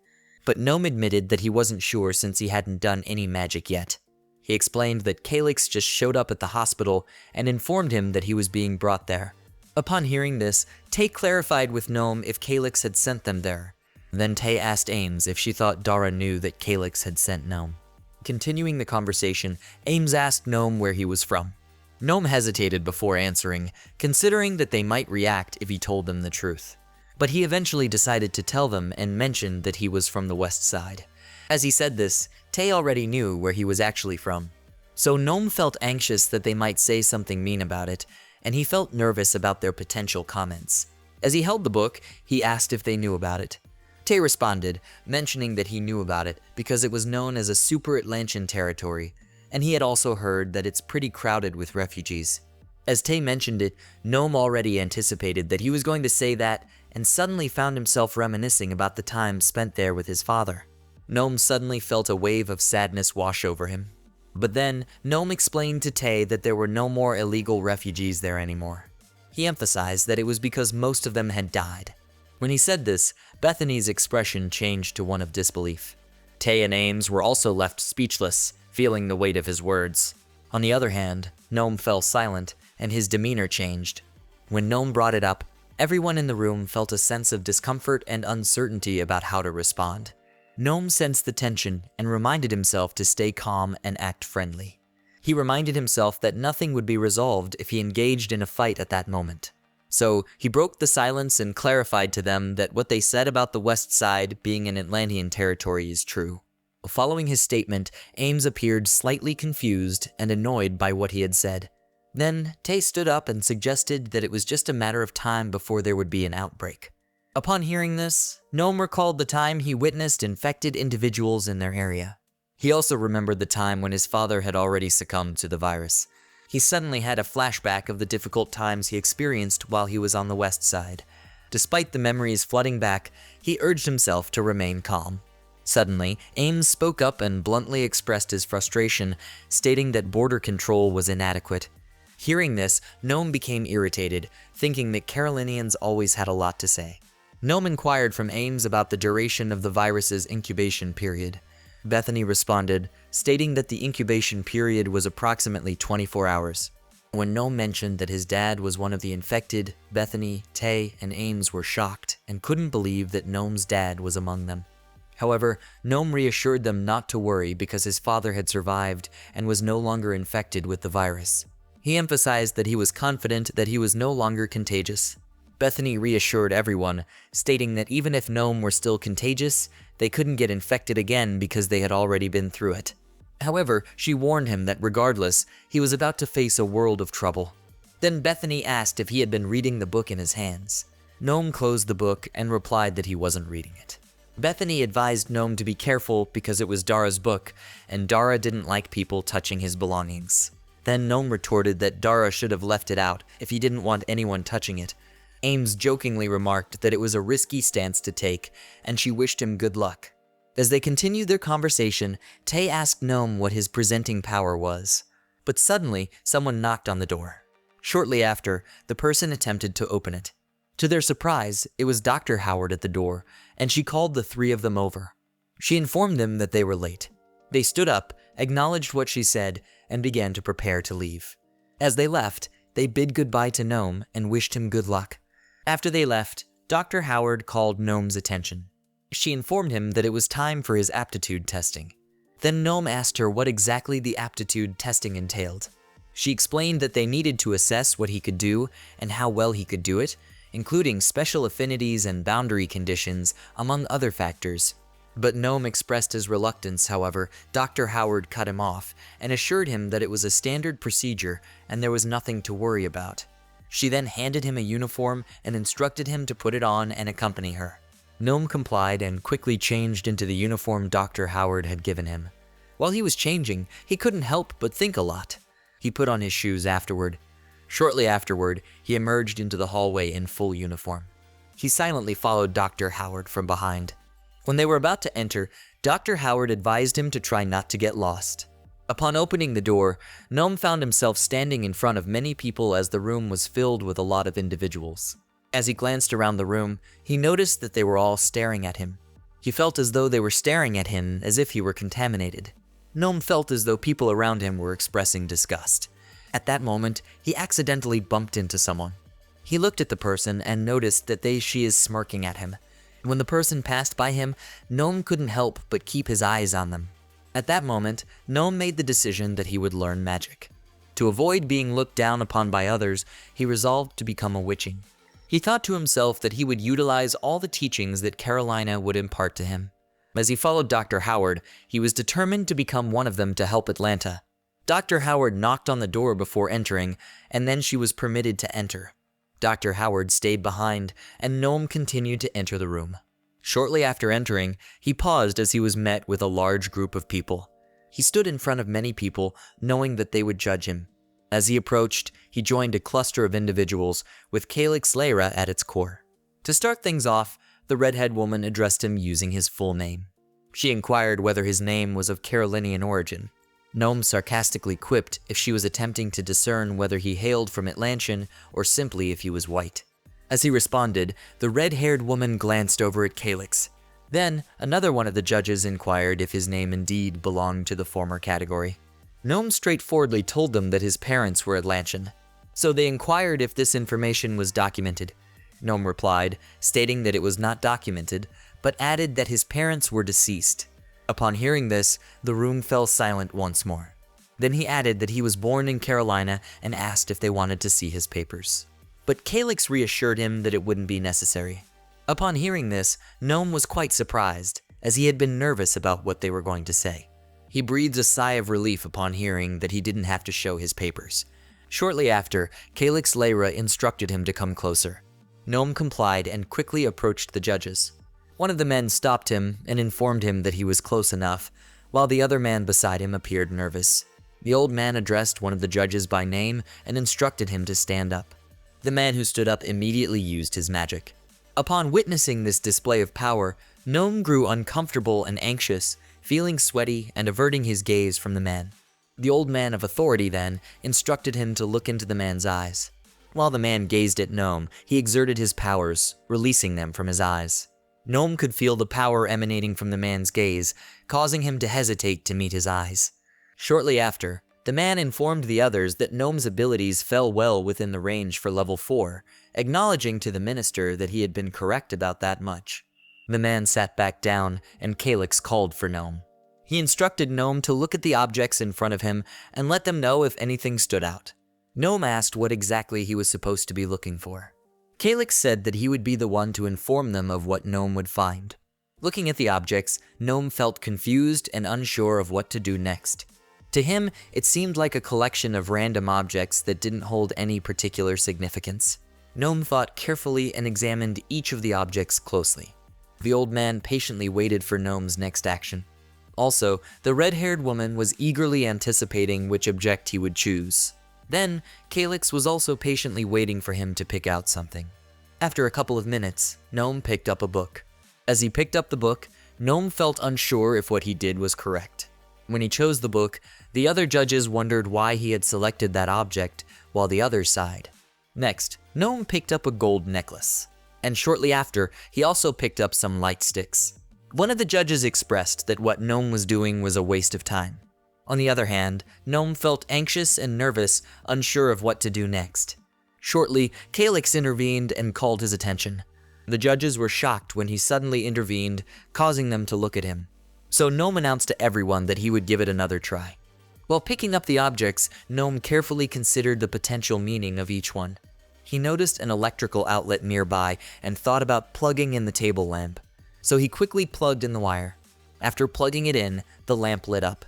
But Gnome admitted that he wasn't sure since he hadn't done any magic yet. He explained that Calyx just showed up at the hospital and informed him that he was being brought there. Upon hearing this, Tay clarified with Gnome if Calyx had sent them there. Then Tay asked Ames if she thought Dara knew that Calyx had sent Gnome. Continuing the conversation, Ames asked Gnome where he was from. Gnome hesitated before answering, considering that they might react if he told them the truth. But he eventually decided to tell them and mentioned that he was from the West Side. As he said this, Tay already knew where he was actually from. So Gnome felt anxious that they might say something mean about it, and he felt nervous about their potential comments. As he held the book, he asked if they knew about it. Tay responded, mentioning that he knew about it because it was known as a super Atlantean territory, and he had also heard that it's pretty crowded with refugees. As Tay mentioned it, Gnome already anticipated that he was going to say that, and suddenly found himself reminiscing about the time spent there with his father. Gnome suddenly felt a wave of sadness wash over him. But then, Gnome explained to Tay that there were no more illegal refugees there anymore. He emphasized that it was because most of them had died. When he said this, Bethany's expression changed to one of disbelief. Tay and Ames were also left speechless, feeling the weight of his words. On the other hand, Gnome fell silent, and his demeanor changed. When Gnome brought it up, everyone in the room felt a sense of discomfort and uncertainty about how to respond. Gnome sensed the tension and reminded himself to stay calm and act friendly. He reminded himself that nothing would be resolved if he engaged in a fight at that moment. So he broke the silence and clarified to them that what they said about the West Side being an Atlantean territory is true. Following his statement, Ames appeared slightly confused and annoyed by what he had said. Then, Tay stood up and suggested that it was just a matter of time before there would be an outbreak. Upon hearing this, Gnome recalled the time he witnessed infected individuals in their area. He also remembered the time when his father had already succumbed to the virus. He suddenly had a flashback of the difficult times he experienced while he was on the West Side. Despite the memories flooding back, he urged himself to remain calm. Suddenly, Ames spoke up and bluntly expressed his frustration, stating that border control was inadequate. Hearing this, Gnome became irritated, thinking that Carolinians always had a lot to say. Gnome inquired from Ames about the duration of the virus's incubation period. Bethany responded, stating that the incubation period was approximately 24 hours. When Gnome mentioned that his dad was one of the infected, Bethany, Tay, and Ames were shocked and couldn't believe that Gnome's dad was among them. However, Gnome reassured them not to worry because his father had survived and was no longer infected with the virus. He emphasized that he was confident that he was no longer contagious. Bethany reassured everyone, stating that even if Gnome were still contagious, they couldn't get infected again because they had already been through it. However, she warned him that regardless, he was about to face a world of trouble. Then Bethany asked if he had been reading the book in his hands. Gnome closed the book and replied that he wasn't reading it. Bethany advised Gnome to be careful because it was Dara's book, and Dara didn't like people touching his belongings. Then Gnome retorted that Dara should have left it out if he didn't want anyone touching it. Ames jokingly remarked that it was a risky stance to take, and she wished him good luck. As they continued their conversation, Tay asked Gnome what his presenting power was. But suddenly, someone knocked on the door. Shortly after, the person attempted to open it. To their surprise, it was Dr. Howard at the door, and she called the three of them over. She informed them that they were late. They stood up, acknowledged what she said, and began to prepare to leave. As they left, they bid goodbye to Gnome and wished him good luck. After they left, Dr. Howard called Gnome's attention. She informed him that it was time for his aptitude testing. Then Gnome asked her what exactly the aptitude testing entailed. She explained that they needed to assess what he could do and how well he could do it, including special affinities and boundary conditions, among other factors. But Gnome expressed his reluctance. However, Dr. Howard cut him off and assured him that it was a standard procedure and there was nothing to worry about. She then handed him a uniform and instructed him to put it on and accompany her. Gnome complied and quickly changed into the uniform Dr. Howard had given him. While he was changing, he couldn't help but think a lot. He put on his shoes afterward. Shortly afterward, he emerged into the hallway in full uniform. He silently followed Dr. Howard from behind. When they were about to enter, Dr. Howard advised him to try not to get lost. Upon opening the door, Gnome found himself standing in front of many people as the room was filled with a lot of individuals. As he glanced around the room, he noticed that they were all staring at him. He felt as though they were staring at him as if he were contaminated. Gnome felt as though people around him were expressing disgust. At that moment, he accidentally bumped into someone. He looked at the person and noticed that she is smirking at him. When the person passed by him, Gnome couldn't help but keep his eyes on them. At that moment, Gnome made the decision that he would learn magic. To avoid being looked down upon by others, he resolved to become a witching. He thought to himself that he would utilize all the teachings that Carolinia would impart to him. As he followed Dr. Howard, he was determined to become one of them to help Atlanta. Dr. Howard knocked on the door before entering, and then she was permitted to enter. Dr. Howard stayed behind, and Gnome continued to enter the room. Shortly after entering, he paused as he was met with a large group of people. He stood in front of many people, knowing that they would judge him. As he approached, he joined a cluster of individuals, with Kix Lehrer at its core. To start things off, the redhead woman addressed him using his full name. She inquired whether his name was of Carolinian origin. Gnome sarcastically quipped if she was attempting to discern whether he hailed from Atlantian or simply if he was white. As he responded, the red-haired woman glanced over at Kix. Then, another one of the judges inquired if his name indeed belonged to the former category. Gnome straightforwardly told them that his parents were Atlantian, so they inquired if this information was documented. Gnome replied, stating that it was not documented, but added that his parents were deceased. Upon hearing this, the room fell silent once more. Then he added that he was born in Carolinia and asked if they wanted to see his papers. But Kix reassured him that it wouldn't be necessary. Upon hearing this, Gnome was quite surprised, as he had been nervous about what they were going to say. He breathed a sigh of relief upon hearing that he didn't have to show his papers. Shortly after, Kix Lehrer instructed him to come closer. Gnome complied and quickly approached the judges. One of the men stopped him and informed him that he was close enough, while the other man beside him appeared nervous. The old man addressed one of the judges by name and instructed him to stand up. The man who stood up immediately used his magic. Upon witnessing this display of power, Gnome grew uncomfortable and anxious, feeling sweaty and averting his gaze from the man. The old man of authority then instructed him to look into the man's eyes. While the man gazed at Gnome, he exerted his powers, releasing them from his eyes. Gnome could feel the power emanating from the man's gaze, causing him to hesitate to meet his eyes. Shortly after, the man informed the others that Gnome's abilities fell well within the range for level 4, acknowledging to the minister that he had been correct about that much. The man sat back down, and Kix called for Gnome. He instructed Gnome to look at the objects in front of him and let them know if anything stood out. Gnome asked what exactly he was supposed to be looking for. Kix said that he would be the one to inform them of what Gnome would find. Looking at the objects, Gnome felt confused and unsure of what to do next. To him, it seemed like a collection of random objects that didn't hold any particular significance. Gnome thought carefully and examined each of the objects closely. The old man patiently waited for Gnome's next action. Also, the red-haired woman was eagerly anticipating which object he would choose. Then, Kix was also patiently waiting for him to pick out something. After a couple of minutes, Gnome picked up a book. As he picked up the book, Gnome felt unsure if what he did was correct. When he chose the book, the other judges wondered why he had selected that object, while the others sighed. Next, Gnome picked up a gold necklace. And shortly after, he also picked up some light sticks. One of the judges expressed that what Gnome was doing was a waste of time. On the other hand, Gnome felt anxious and nervous, unsure of what to do next. Shortly, Kix intervened and called his attention. The judges were shocked when he suddenly intervened, causing them to look at him. So Gnome announced to everyone that he would give it another try. While picking up the objects, Gnome carefully considered the potential meaning of each one. He noticed an electrical outlet nearby and thought about plugging in the table lamp. So he quickly plugged in the wire. After plugging it in, the lamp lit up.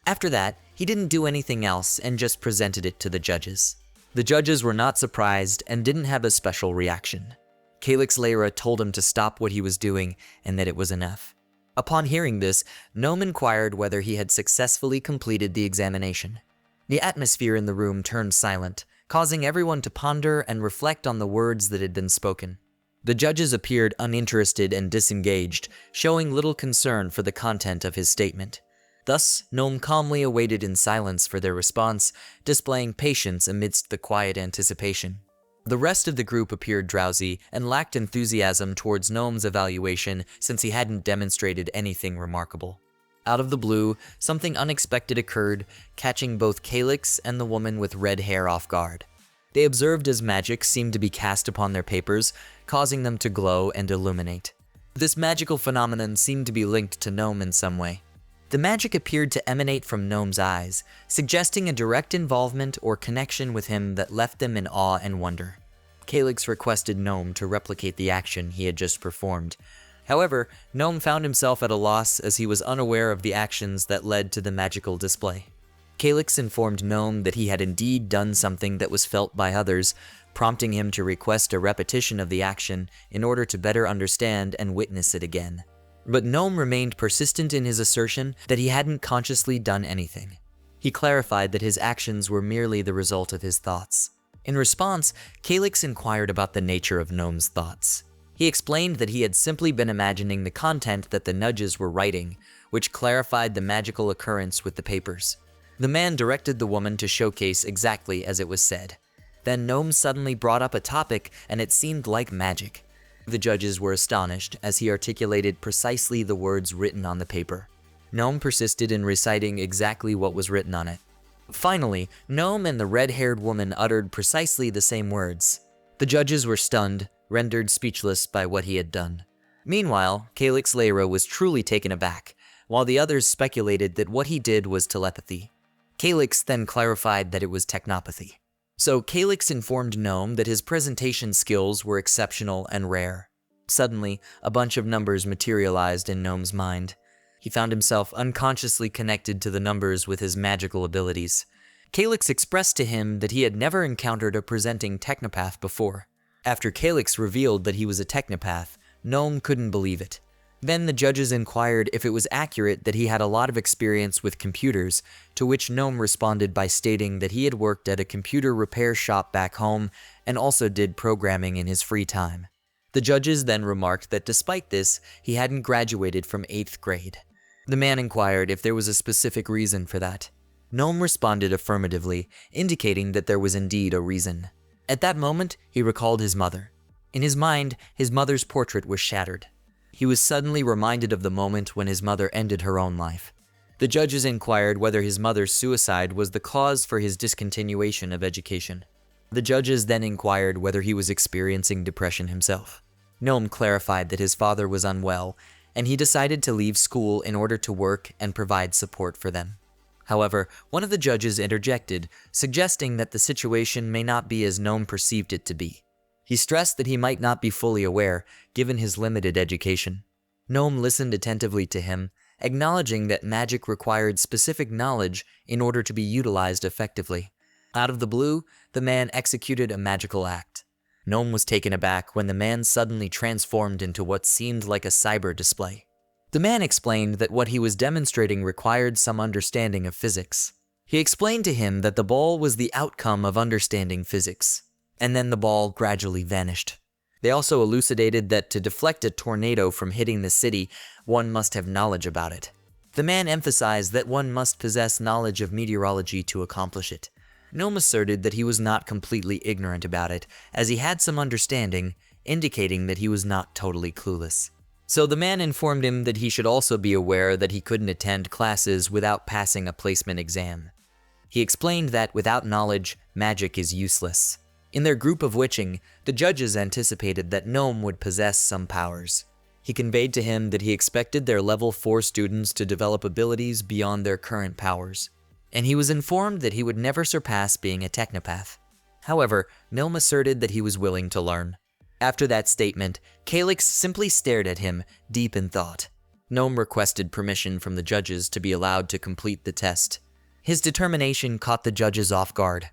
After that, he didn't do anything else and just presented it to the judges. The judges were not surprised and didn't have a special reaction. Kix Lehrer told him to stop what he was doing and that it was enough. Upon hearing this, Gnome inquired whether he had successfully completed the examination. The atmosphere in the room turned silent, causing everyone to ponder and reflect on the words that had been spoken. The judges appeared uninterested and disengaged, showing little concern for the content of his statement. Thus, Gnome calmly awaited in silence for their response, displaying patience amidst the quiet anticipation. The rest of the group appeared drowsy and lacked enthusiasm towards Gnome's evaluation since he hadn't demonstrated anything remarkable. Out of the blue, something unexpected occurred, catching both Kix and the woman with red hair off guard. They observed as magic seemed to be cast upon their papers, causing them to glow and illuminate. This magical phenomenon seemed to be linked to Gnome in some way. The magic appeared to emanate from Gnome's eyes, suggesting a direct involvement or connection with him that left them in awe and wonder. Kix requested Gnome to replicate the action he had just performed. However, Gnome found himself at a loss as he was unaware of the actions that led to the magical display. Kix informed Gnome that he had indeed done something that was felt by others, prompting him to request a repetition of the action in order to better understand and witness it again. But Gnome remained persistent in his assertion that he hadn't consciously done anything. He clarified that his actions were merely the result of his thoughts. In response, Kix inquired about the nature of Gnome's thoughts. He explained that he had simply been imagining the content that the nudges were writing, which clarified the magical occurrence with the papers. The man directed the woman to showcase exactly as it was said. Then Gnome suddenly brought up a topic and it seemed like magic. The judges were astonished as he articulated precisely the words written on the paper. Gnome persisted in reciting exactly what was written on it. Finally, Gnome and the red-haired woman uttered precisely the same words. The judges were stunned, rendered speechless by what he had done. Meanwhile, Kix Lehrer was truly taken aback, while the others speculated that what he did was telepathy. Kix then clarified that it was technopathy. So Kix informed Gnome that his presentation skills were exceptional and rare. Suddenly, a bunch of numbers materialized in Gnome's mind. He found himself unconsciously connected to the numbers with his magical abilities. Kix expressed to him that he had never encountered a presenting Technopath before. After Kix revealed that he was a Technopath, Gnome couldn't believe it. Then the judges inquired if it was accurate that he had a lot of experience with computers, to which Gnome responded by stating that he had worked at a computer repair shop back home and also did programming in his free time. The judges then remarked that despite this, he hadn't graduated from 8th grade. The man inquired if there was a specific reason for that. Gnome responded affirmatively, indicating that there was indeed a reason. At that moment, he recalled his mother. In his mind, his mother's portrait was shattered. He was suddenly reminded of the moment when his mother ended her own life. The judges inquired whether his mother's suicide was the cause for his discontinuation of education. The judges then inquired whether he was experiencing depression himself. Gnome clarified that his father was unwell, and he decided to leave school in order to work and provide support for them. However, one of the judges interjected, suggesting that the situation may not be as Gnome perceived it to be. He stressed that he might not be fully aware, given his limited education. Gnome listened attentively to him, acknowledging that magic required specific knowledge in order to be utilized effectively. Out of the blue, the man executed a magical act. Gnome was taken aback when the man suddenly transformed into what seemed like a cyber display. The man explained that what he was demonstrating required some understanding of physics. He explained to him that the ball was the outcome of understanding physics, and then the ball gradually vanished. They also elucidated that to deflect a tornado from hitting the city, one must have knowledge about it. The man emphasized that one must possess knowledge of meteorology to accomplish it. Gnome asserted that he was not completely ignorant about it, as he had some understanding, indicating that he was not totally clueless. So the man informed him that he should also be aware that he couldn't attend classes without passing a placement exam. He explained that without knowledge, magic is useless. In their group of witching, the judges anticipated that Gnome would possess some powers. He conveyed to him that he expected their level 4 students to develop abilities beyond their current powers, and he was informed that he would never surpass being a Technopath. However, Gnome asserted that he was willing to learn. After that statement, Calyx simply stared at him, deep in thought. Gnome requested permission from the judges to be allowed to complete the test. His determination caught the judges off guard.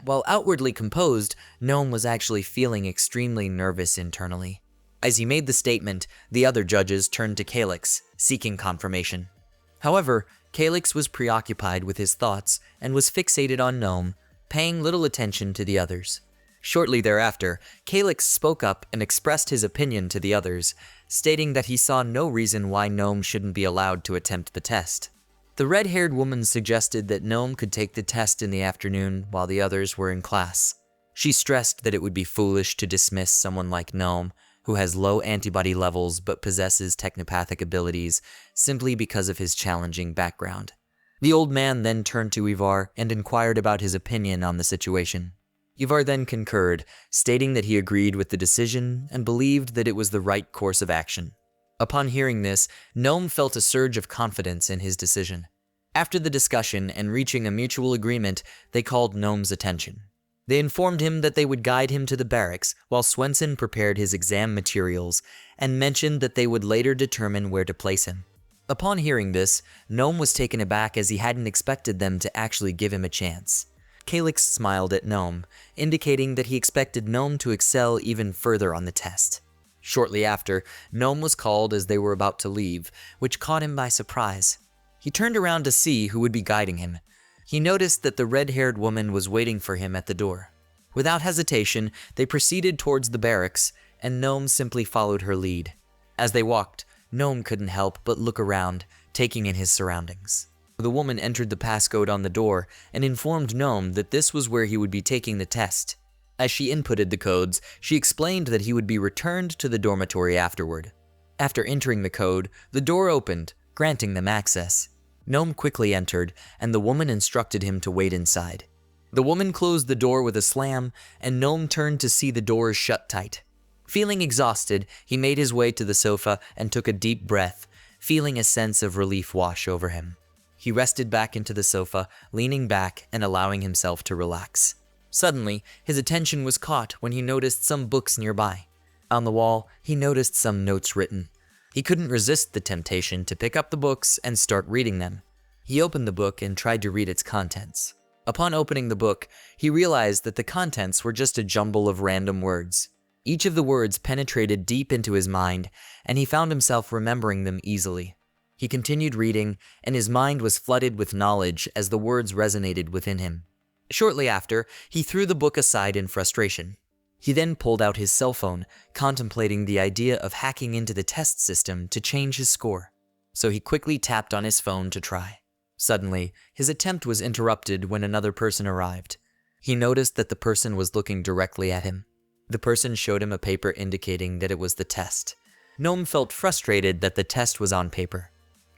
While outwardly composed, Gnome was actually feeling extremely nervous internally. As he made the statement, the other judges turned to Calyx, seeking confirmation. However, Calyx was preoccupied with his thoughts and was fixated on Gnome, paying little attention to the others. Shortly thereafter, Calyx spoke up and expressed his opinion to the others, stating that he saw no reason why Gnome shouldn't be allowed to attempt the test. The red-haired woman suggested that Gnome could take the test in the afternoon while the others were in class. She stressed that it would be foolish to dismiss someone like Gnome, who has low antibody levels but possesses technopathic abilities, simply because of his challenging background. The old man then turned to Ivar and inquired about his opinion on the situation. Ivar then concurred, stating that he agreed with the decision and believed that it was the right course of action. Upon hearing this, Gnome felt a surge of confidence in his decision. After the discussion and reaching a mutual agreement, they called Gnome's attention. They informed him that they would guide him to the barracks while Swenson prepared his exam materials, and mentioned that they would later determine where to place him. Upon hearing this, Gnome was taken aback as he hadn't expected them to actually give him a chance. Calyx smiled at Gnome, indicating that he expected Gnome to excel even further on the test. Shortly after, Gnome was called as they were about to leave, which caught him by surprise. He turned around to see who would be guiding him. He noticed that the red-haired woman was waiting for him at the door. Without hesitation, they proceeded towards the barracks, and Gnome simply followed her lead. As they walked, Gnome couldn't help but look around, taking in his surroundings. The woman entered the passcode on the door and informed Gnome that this was where he would be taking the test. As she inputted the codes, she explained that he would be returned to the dormitory afterward. After entering the code, the door opened, granting them access. Gnome quickly entered, and the woman instructed him to wait inside. The woman closed the door with a slam, and Gnome turned to see the doors shut tight. Feeling exhausted, he made his way to the sofa and took a deep breath, feeling a sense of relief wash over him. He rested back into the sofa, leaning back and allowing himself to relax. Suddenly, his attention was caught when he noticed some books nearby. On the wall, he noticed some notes written. He couldn't resist the temptation to pick up the books and start reading them. He opened the book and tried to read its contents. Upon opening the book, he realized that the contents were just a jumble of random words. Each of the words penetrated deep into his mind, and he found himself remembering them easily. He continued reading, and his mind was flooded with knowledge as the words resonated within him. Shortly after, he threw the book aside in frustration. He then pulled out his cell phone, contemplating the idea of hacking into the test system to change his score. So he quickly tapped on his phone to try. Suddenly, his attempt was interrupted when another person arrived. He noticed that the person was looking directly at him. The person showed him a paper indicating that it was the test. Gnome felt frustrated that the test was on paper.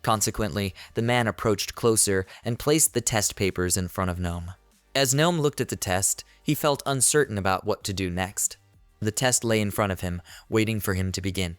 Consequently, the man approached closer and placed the test papers in front of Gnome. As Gnome looked at the test, he felt uncertain about what to do next. The test lay in front of him, waiting for him to begin.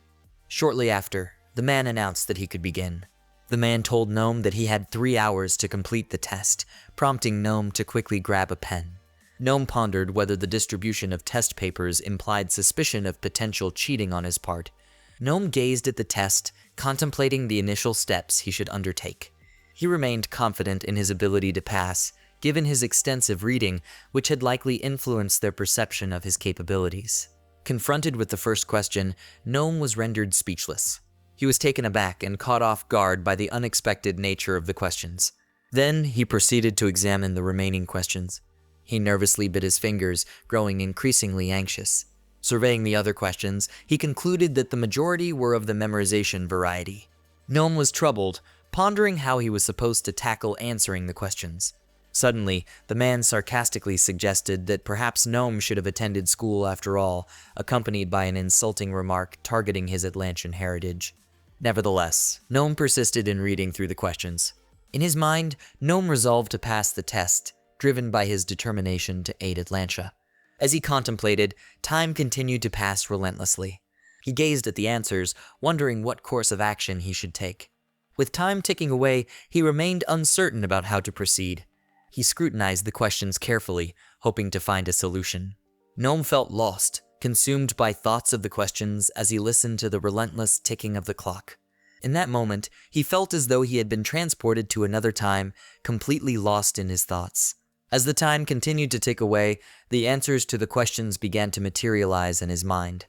Shortly after, the man announced that he could begin. The man told Gnome that he had 3 hours to complete the test, prompting Gnome to quickly grab a pen. Gnome pondered whether the distribution of test papers implied suspicion of potential cheating on his part. Gnome gazed at the test, contemplating the initial steps he should undertake. He remained confident in his ability to pass, given his extensive reading, which had likely influenced their perception of his capabilities. Confronted with the first question, Gnome was rendered speechless. He was taken aback and caught off guard by the unexpected nature of the questions. Then he proceeded to examine the remaining questions. He nervously bit his fingers, growing increasingly anxious. Surveying the other questions, he concluded that the majority were of the memorization variety. Gnome was troubled, pondering how he was supposed to tackle answering the questions. Suddenly, the man sarcastically suggested that perhaps Gnome should have attended school after all, accompanied by an insulting remark targeting his Atlantean heritage. Nevertheless, Gnome persisted in reading through the questions. In his mind, Gnome resolved to pass the test, driven by his determination to aid Atlantia. As he contemplated, time continued to pass relentlessly. He gazed at the answers, wondering what course of action he should take. With time ticking away, he remained uncertain about how to proceed. He scrutinized the questions carefully, hoping to find a solution. Gnome felt lost, consumed by thoughts of the questions as he listened to the relentless ticking of the clock. In that moment, he felt as though he had been transported to another time, completely lost in his thoughts. As the time continued to tick away, the answers to the questions began to materialize in his mind.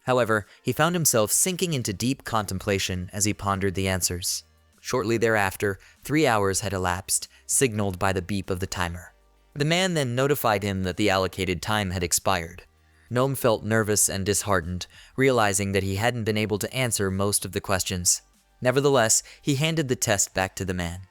However, he found himself sinking into deep contemplation as he pondered the answers. Shortly thereafter, 3 hours had elapsed, signaled by the beep of the timer. The man then notified him that the allocated time had expired. Gnome felt nervous and disheartened, realizing that he hadn't been able to answer most of the questions. Nevertheless, he handed the test back to the man.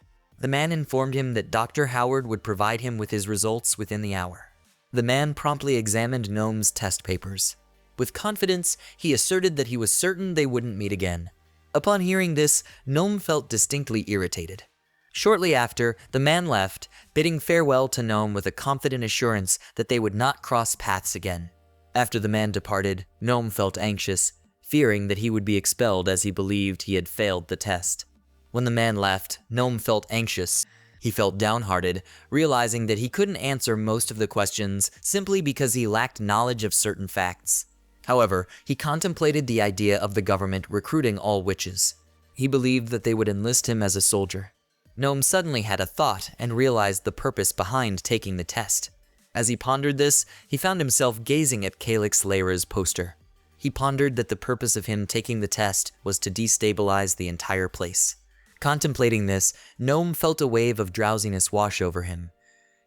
The man informed him that Dr. Howard would provide him with his results within the hour. The man promptly examined Gnome's test papers. With confidence, he asserted that he was certain they wouldn't meet again. Upon hearing this, Gnome felt distinctly irritated. Shortly after, the man left, bidding farewell to Gnome with a confident assurance that they would not cross paths again. After the man departed, Gnome felt anxious, fearing that he would be expelled as he believed he had failed the test. When the man left, Gnome felt anxious. He felt downhearted, realizing that he couldn't answer most of the questions simply because he lacked knowledge of certain facts. However, he contemplated the idea of the government recruiting all witches. He believed that they would enlist him as a soldier. Gnome suddenly had a thought and realized the purpose behind taking the test. As he pondered this, he found himself gazing at Kix Lehrer's poster. He pondered that the purpose of him taking the test was to destabilize the entire place. Contemplating this, Gnome felt a wave of drowsiness wash over him.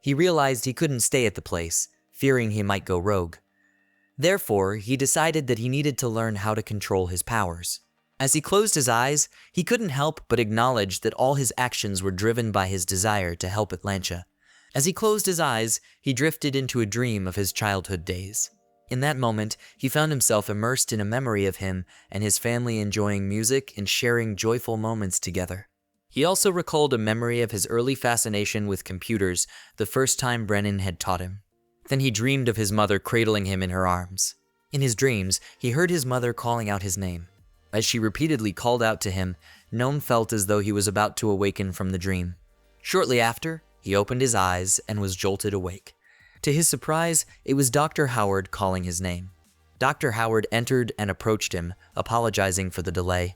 He realized he couldn't stay at the place, fearing he might go rogue. Therefore, he decided that he needed to learn how to control his powers. As he closed his eyes, he couldn't help but acknowledge that all his actions were driven by his desire to help Atlantia. As he closed his eyes, he drifted into a dream of his childhood days. In that moment, he found himself immersed in a memory of him and his family enjoying music and sharing joyful moments together. He also recalled a memory of his early fascination with computers, the first time Brennan had taught him. Then he dreamed of his mother cradling him in her arms. In his dreams, he heard his mother calling out his name. As she repeatedly called out to him, Gnome felt as though he was about to awaken from the dream. Shortly after, he opened his eyes and was jolted awake. To his surprise, it was Dr. Howard calling his name. Dr. Howard entered and approached him, apologizing for the delay.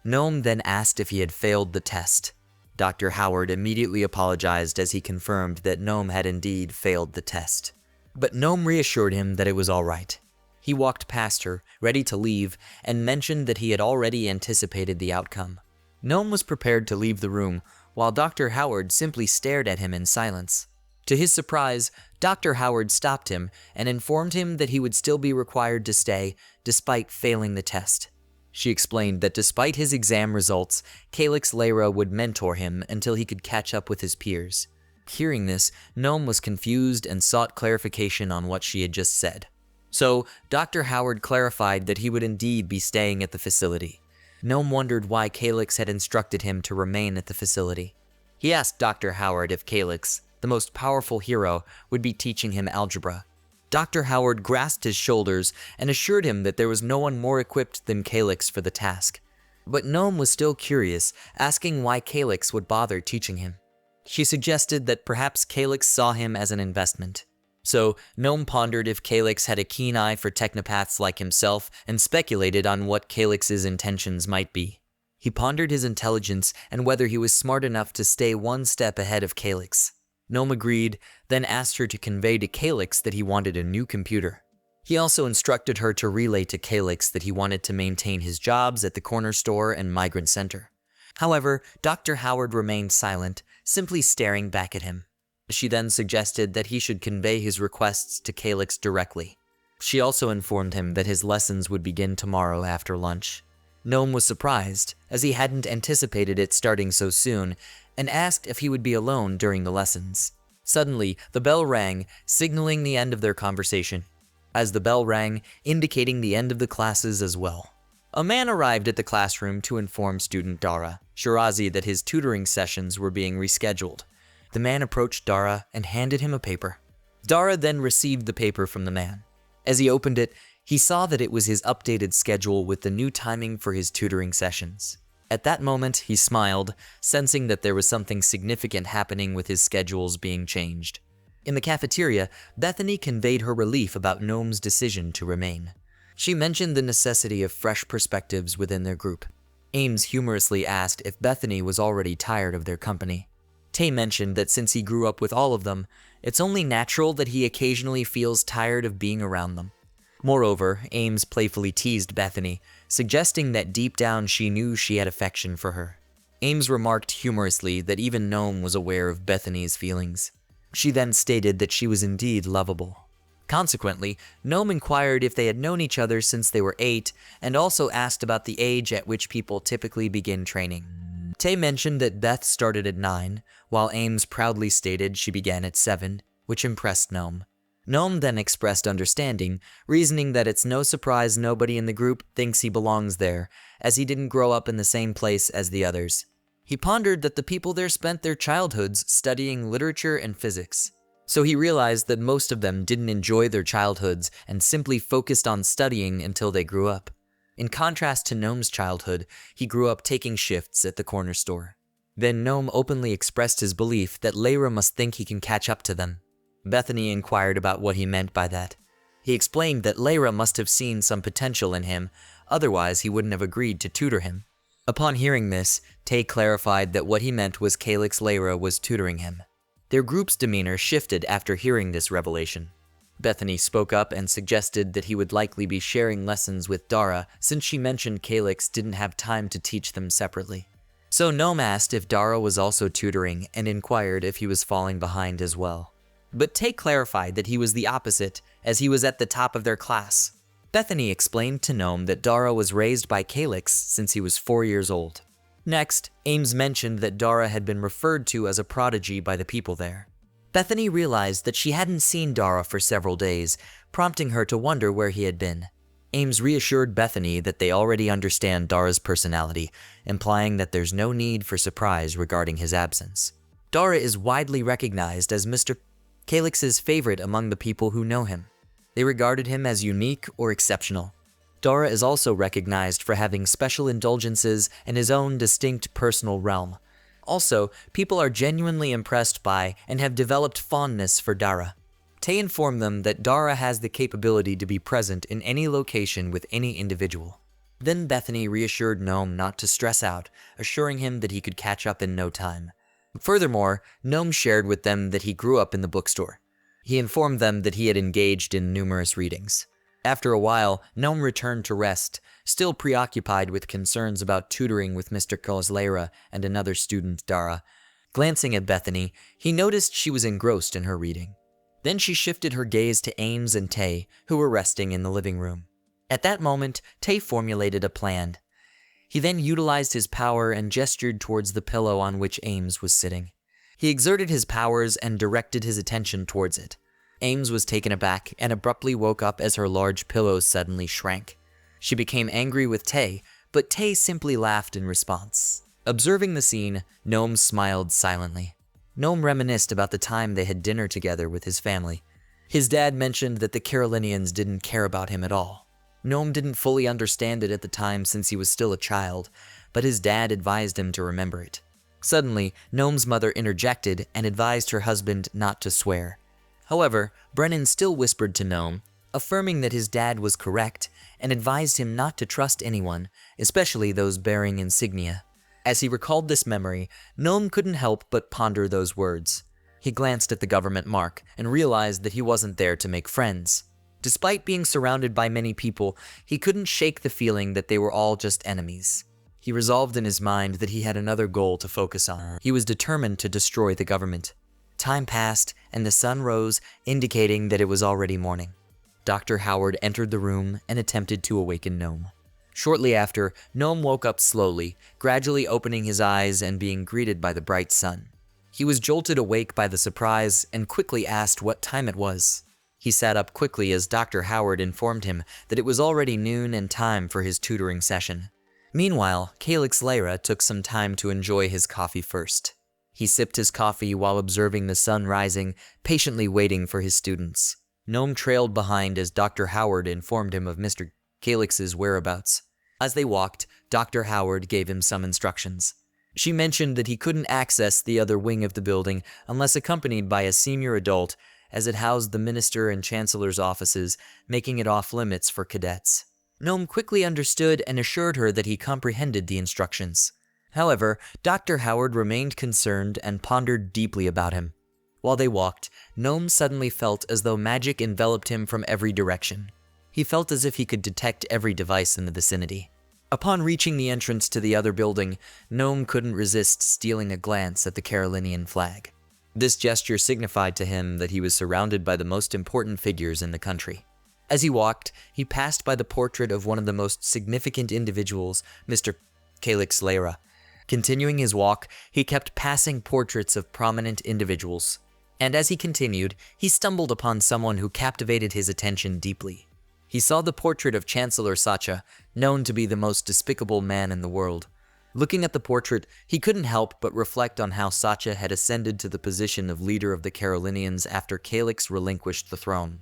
Gnome then asked if he had failed the test. Dr. Howard immediately apologized as he confirmed that Gnome had indeed failed the test. But Gnome reassured him that it was all right. He walked past her, ready to leave, and mentioned that he had already anticipated the outcome. Gnome was prepared to leave the room, while Dr. Howard simply stared at him in silence. To his surprise, Dr. Howard stopped him and informed him that he would still be required to stay, despite failing the test. She explained that despite his exam results, Kix Lehrer would mentor him until he could catch up with his peers. Hearing this, Gnome was confused and sought clarification on what she had just said. So, Dr. Howard clarified that he would indeed be staying at the facility. Gnome wondered why Kix had instructed him to remain at the facility. He asked Dr. Howard if Kix, the most powerful hero, would be teaching him algebra. Dr. Howard grasped his shoulders and assured him that there was no one more equipped than Kix for the task. But Gnome was still curious, asking why Kix would bother teaching him. She suggested that perhaps Kix saw him as an investment. So, Gnome pondered if Kix had a keen eye for technopaths like himself and speculated on what Kix's intentions might be. He pondered his intelligence and whether he was smart enough to stay one step ahead of Kix. Gnome agreed, then asked her to convey to Kix that he wanted a new computer. He also instructed her to relay to Kix that he wanted to maintain his jobs at the corner store and migrant center. However, Dr. Howard remained silent, simply staring back at him. She then suggested that he should convey his requests to Kix directly. She also informed him that his lessons would begin tomorrow after lunch. Gnome was surprised, as he hadn't anticipated it starting so soon, and asked if he would be alone during the lessons. Suddenly, the bell rang, signaling the end of their conversation. As the bell rang, indicating the end of the classes as well. A man arrived at the classroom to inform student Dara, Shirazi, that his tutoring sessions were being rescheduled. The man approached Dara and handed him a paper. Dara then received the paper from the man. As he opened it, he saw that it was his updated schedule with the new timing for his tutoring sessions. At that moment, he smiled, sensing that there was something significant happening with his schedules being changed. In the cafeteria, Bethany conveyed her relief about Gnome's decision to remain. She mentioned the necessity of fresh perspectives within their group. Ames humorously asked if Bethany was already tired of their company. Tay mentioned that since he grew up with all of them, it's only natural that he occasionally feels tired of being around them. Moreover, Ames playfully teased Bethany, suggesting that deep down she knew she had affection for her. Ames remarked humorously that even Gnome was aware of Bethany's feelings. She then stated that she was indeed lovable. Consequently, Gnome inquired if they had known each other since they were 8, and also asked about the age at which people typically begin training. Tay mentioned that Beth started at 9, while Ames proudly stated she began at 7, which impressed Gnome. Gnome then expressed understanding, reasoning that it's no surprise nobody in the group thinks he belongs there, as he didn't grow up in the same place as the others. He pondered that the people there spent their childhoods studying literature and physics. So he realized that most of them didn't enjoy their childhoods and simply focused on studying until they grew up. In contrast to Gnome's childhood, he grew up taking shifts at the corner store. Then Gnome openly expressed his belief that Lehrer must think he can catch up to them. Bethany inquired about what he meant by that. He explained that Lehrer must have seen some potential in him, otherwise he wouldn't have agreed to tutor him. Upon hearing this, Tay clarified that what he meant was Kix Lehrer was tutoring him. Their group's demeanor shifted after hearing this revelation. Bethany spoke up and suggested that he would likely be sharing lessons with Dara since she mentioned Kix didn't have time to teach them separately. So Gnome asked if Dara was also tutoring and inquired if he was falling behind as well. But Tay clarified that he was the opposite, as he was at the top of their class. Bethany explained to Gnome that Dara was raised by Kix since he was 4 years old. Next, Ames mentioned that Dara had been referred to as a prodigy by the people there. Bethany realized that she hadn't seen Dara for several days, prompting her to wonder where he had been. Ames reassured Bethany that they already understand Dara's personality, implying that there's no need for surprise regarding his absence. Dara is widely recognized as Mr. Kix's favorite among the people who know him. They regarded him as unique or exceptional. Dara is also recognized for having special indulgences and his own distinct personal realm. Also, people are genuinely impressed by and have developed fondness for Dara. Tay informed them that Dara has the capability to be present in any location with any individual. Then Bethany reassured Gnome not to stress out, assuring him that he could catch up in no time. Furthermore, Gnome shared with them that he grew up in the bookstore. He informed them that he had engaged in numerous readings. After a while, Gnome returned to rest, still preoccupied with concerns about tutoring with Mr. Kix Lehrer and another student, Dara. Glancing at Bethany, he noticed she was engrossed in her reading. Then she shifted her gaze to Ames and Tay, who were resting in the living room. At that moment, Tay formulated a plan. He then utilized his power and gestured towards the pillow on which Ames was sitting. He exerted his powers and directed his attention towards it. Ames was taken aback and abruptly woke up as her large pillow suddenly shrank. She became angry with Tay, but Tay simply laughed in response. Observing the scene, Gnome smiled silently. Gnome reminisced about the time they had dinner together with his family. His dad mentioned that the Carolinians didn't care about him at all. Gnome didn't fully understand it at the time since he was still a child, but his dad advised him to remember it. Suddenly, Gnome's mother interjected and advised her husband not to swear. However, Brennan still whispered to Gnome, affirming that his dad was correct and advised him not to trust anyone, especially those bearing insignia. As he recalled this memory, Gnome couldn't help but ponder those words. He glanced at the government mark and realized that he wasn't there to make friends. Despite being surrounded by many people, he couldn't shake the feeling that they were all just enemies. He resolved in his mind that he had another goal to focus on. He was determined to destroy the government. Time passed, and the sun rose, indicating that it was already morning. Dr. Howard entered the room and attempted to awaken Gnome. Shortly after, Gnome woke up slowly, gradually opening his eyes and being greeted by the bright sun. He was jolted awake by the surprise and quickly asked what time it was. He sat up quickly as Dr. Howard informed him that it was already noon and time for his tutoring session. Meanwhile, Kix Lehrer took some time to enjoy his coffee first. He sipped his coffee while observing the sun rising, patiently waiting for his students. Gnome trailed behind as Dr. Howard informed him of Mr. Kix's whereabouts. As they walked, Dr. Howard gave him some instructions. She mentioned that he couldn't access the other wing of the building unless accompanied by a senior adult, as it housed the minister and chancellor's offices, making it off-limits for cadets. Gnome quickly understood and assured her that he comprehended the instructions. However, Dr. Howard remained concerned and pondered deeply about him. While they walked, Gnome suddenly felt as though magic enveloped him from every direction. He felt as if he could detect every device in the vicinity. Upon reaching the entrance to the other building, Gnome couldn't resist stealing a glance at the Carolinian flag. This gesture signified to him that he was surrounded by the most important figures in the country. As he walked, he passed by the portrait of one of the most significant individuals, Mr. Kix Lehrer. Continuing his walk, he kept passing portraits of prominent individuals. And as he continued, he stumbled upon someone who captivated his attention deeply. He saw the portrait of Chancellor Sacha, known to be the most despicable man in the world. Looking at the portrait, he couldn't help but reflect on how Sacha had ascended to the position of leader of the Carolinians after Kix relinquished the throne.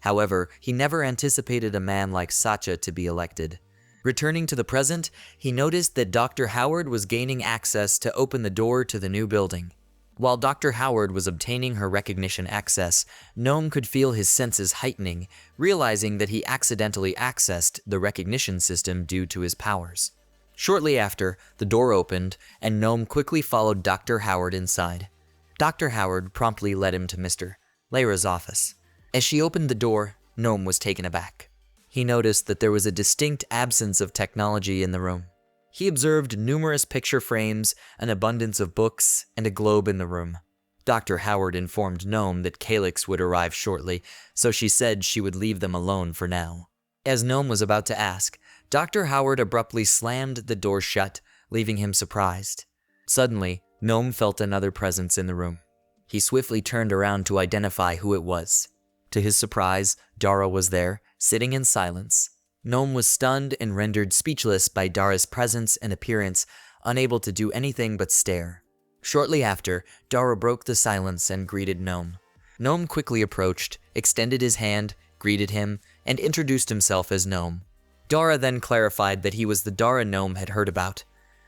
However, he never anticipated a man like Sacha to be elected. Returning to the present, he noticed that Dr. Howard was gaining access to open the door to the new building. While Dr. Howard was obtaining her recognition access, Gnome could feel his senses heightening, realizing that he accidentally accessed the recognition system due to his powers. Shortly after, the door opened, and Gnome quickly followed Dr. Howard inside. Dr. Howard promptly led him to Mr. Lehrer's office. As she opened the door, Gnome was taken aback. He noticed that there was a distinct absence of technology in the room. He observed numerous picture frames, an abundance of books, and a globe in the room. Dr. Howard informed Gnome that Kix would arrive shortly, so she said she would leave them alone for now. As Gnome was about to ask, Dr. Howard abruptly slammed the door shut, leaving him surprised. Suddenly, Gnome felt another presence in the room. He swiftly turned around to identify who it was. To his surprise, Dara was there, sitting in silence. Gnome was stunned and rendered speechless by Dara's presence and appearance, unable to do anything but stare. Shortly after, Dara broke the silence and greeted Gnome. Gnome quickly approached, extended his hand, greeted him, and introduced himself as Gnome. Dara then clarified that he was the Dara Gnome had heard about.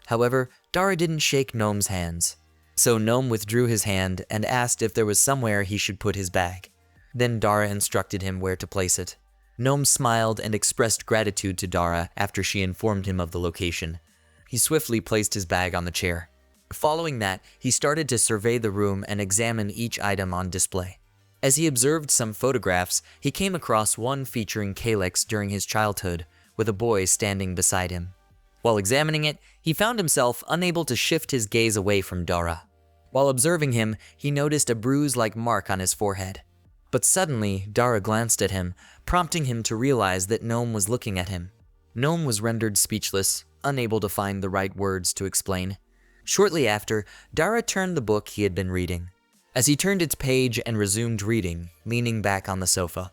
However, Dara didn't shake Gnome's hands. So Gnome withdrew his hand and asked if there was somewhere he should put his bag. Then Dara instructed him where to place it. Gnome smiled and expressed gratitude to Dara after she informed him of the location. He swiftly placed his bag on the chair. Following that, he started to survey the room and examine each item on display. As he observed some photographs, he came across one featuring Kix during his childhood, with a boy standing beside him. While examining it, he found himself unable to shift his gaze away from Dara. While observing him, he noticed a bruise-like mark on his forehead. But suddenly, Dara glanced at him, prompting him to realize that Gnome was looking at him. Gnome was rendered speechless, unable to find the right words to explain. Shortly after, Dara turned the book he had been reading. As he turned its page and resumed reading, leaning back on the sofa.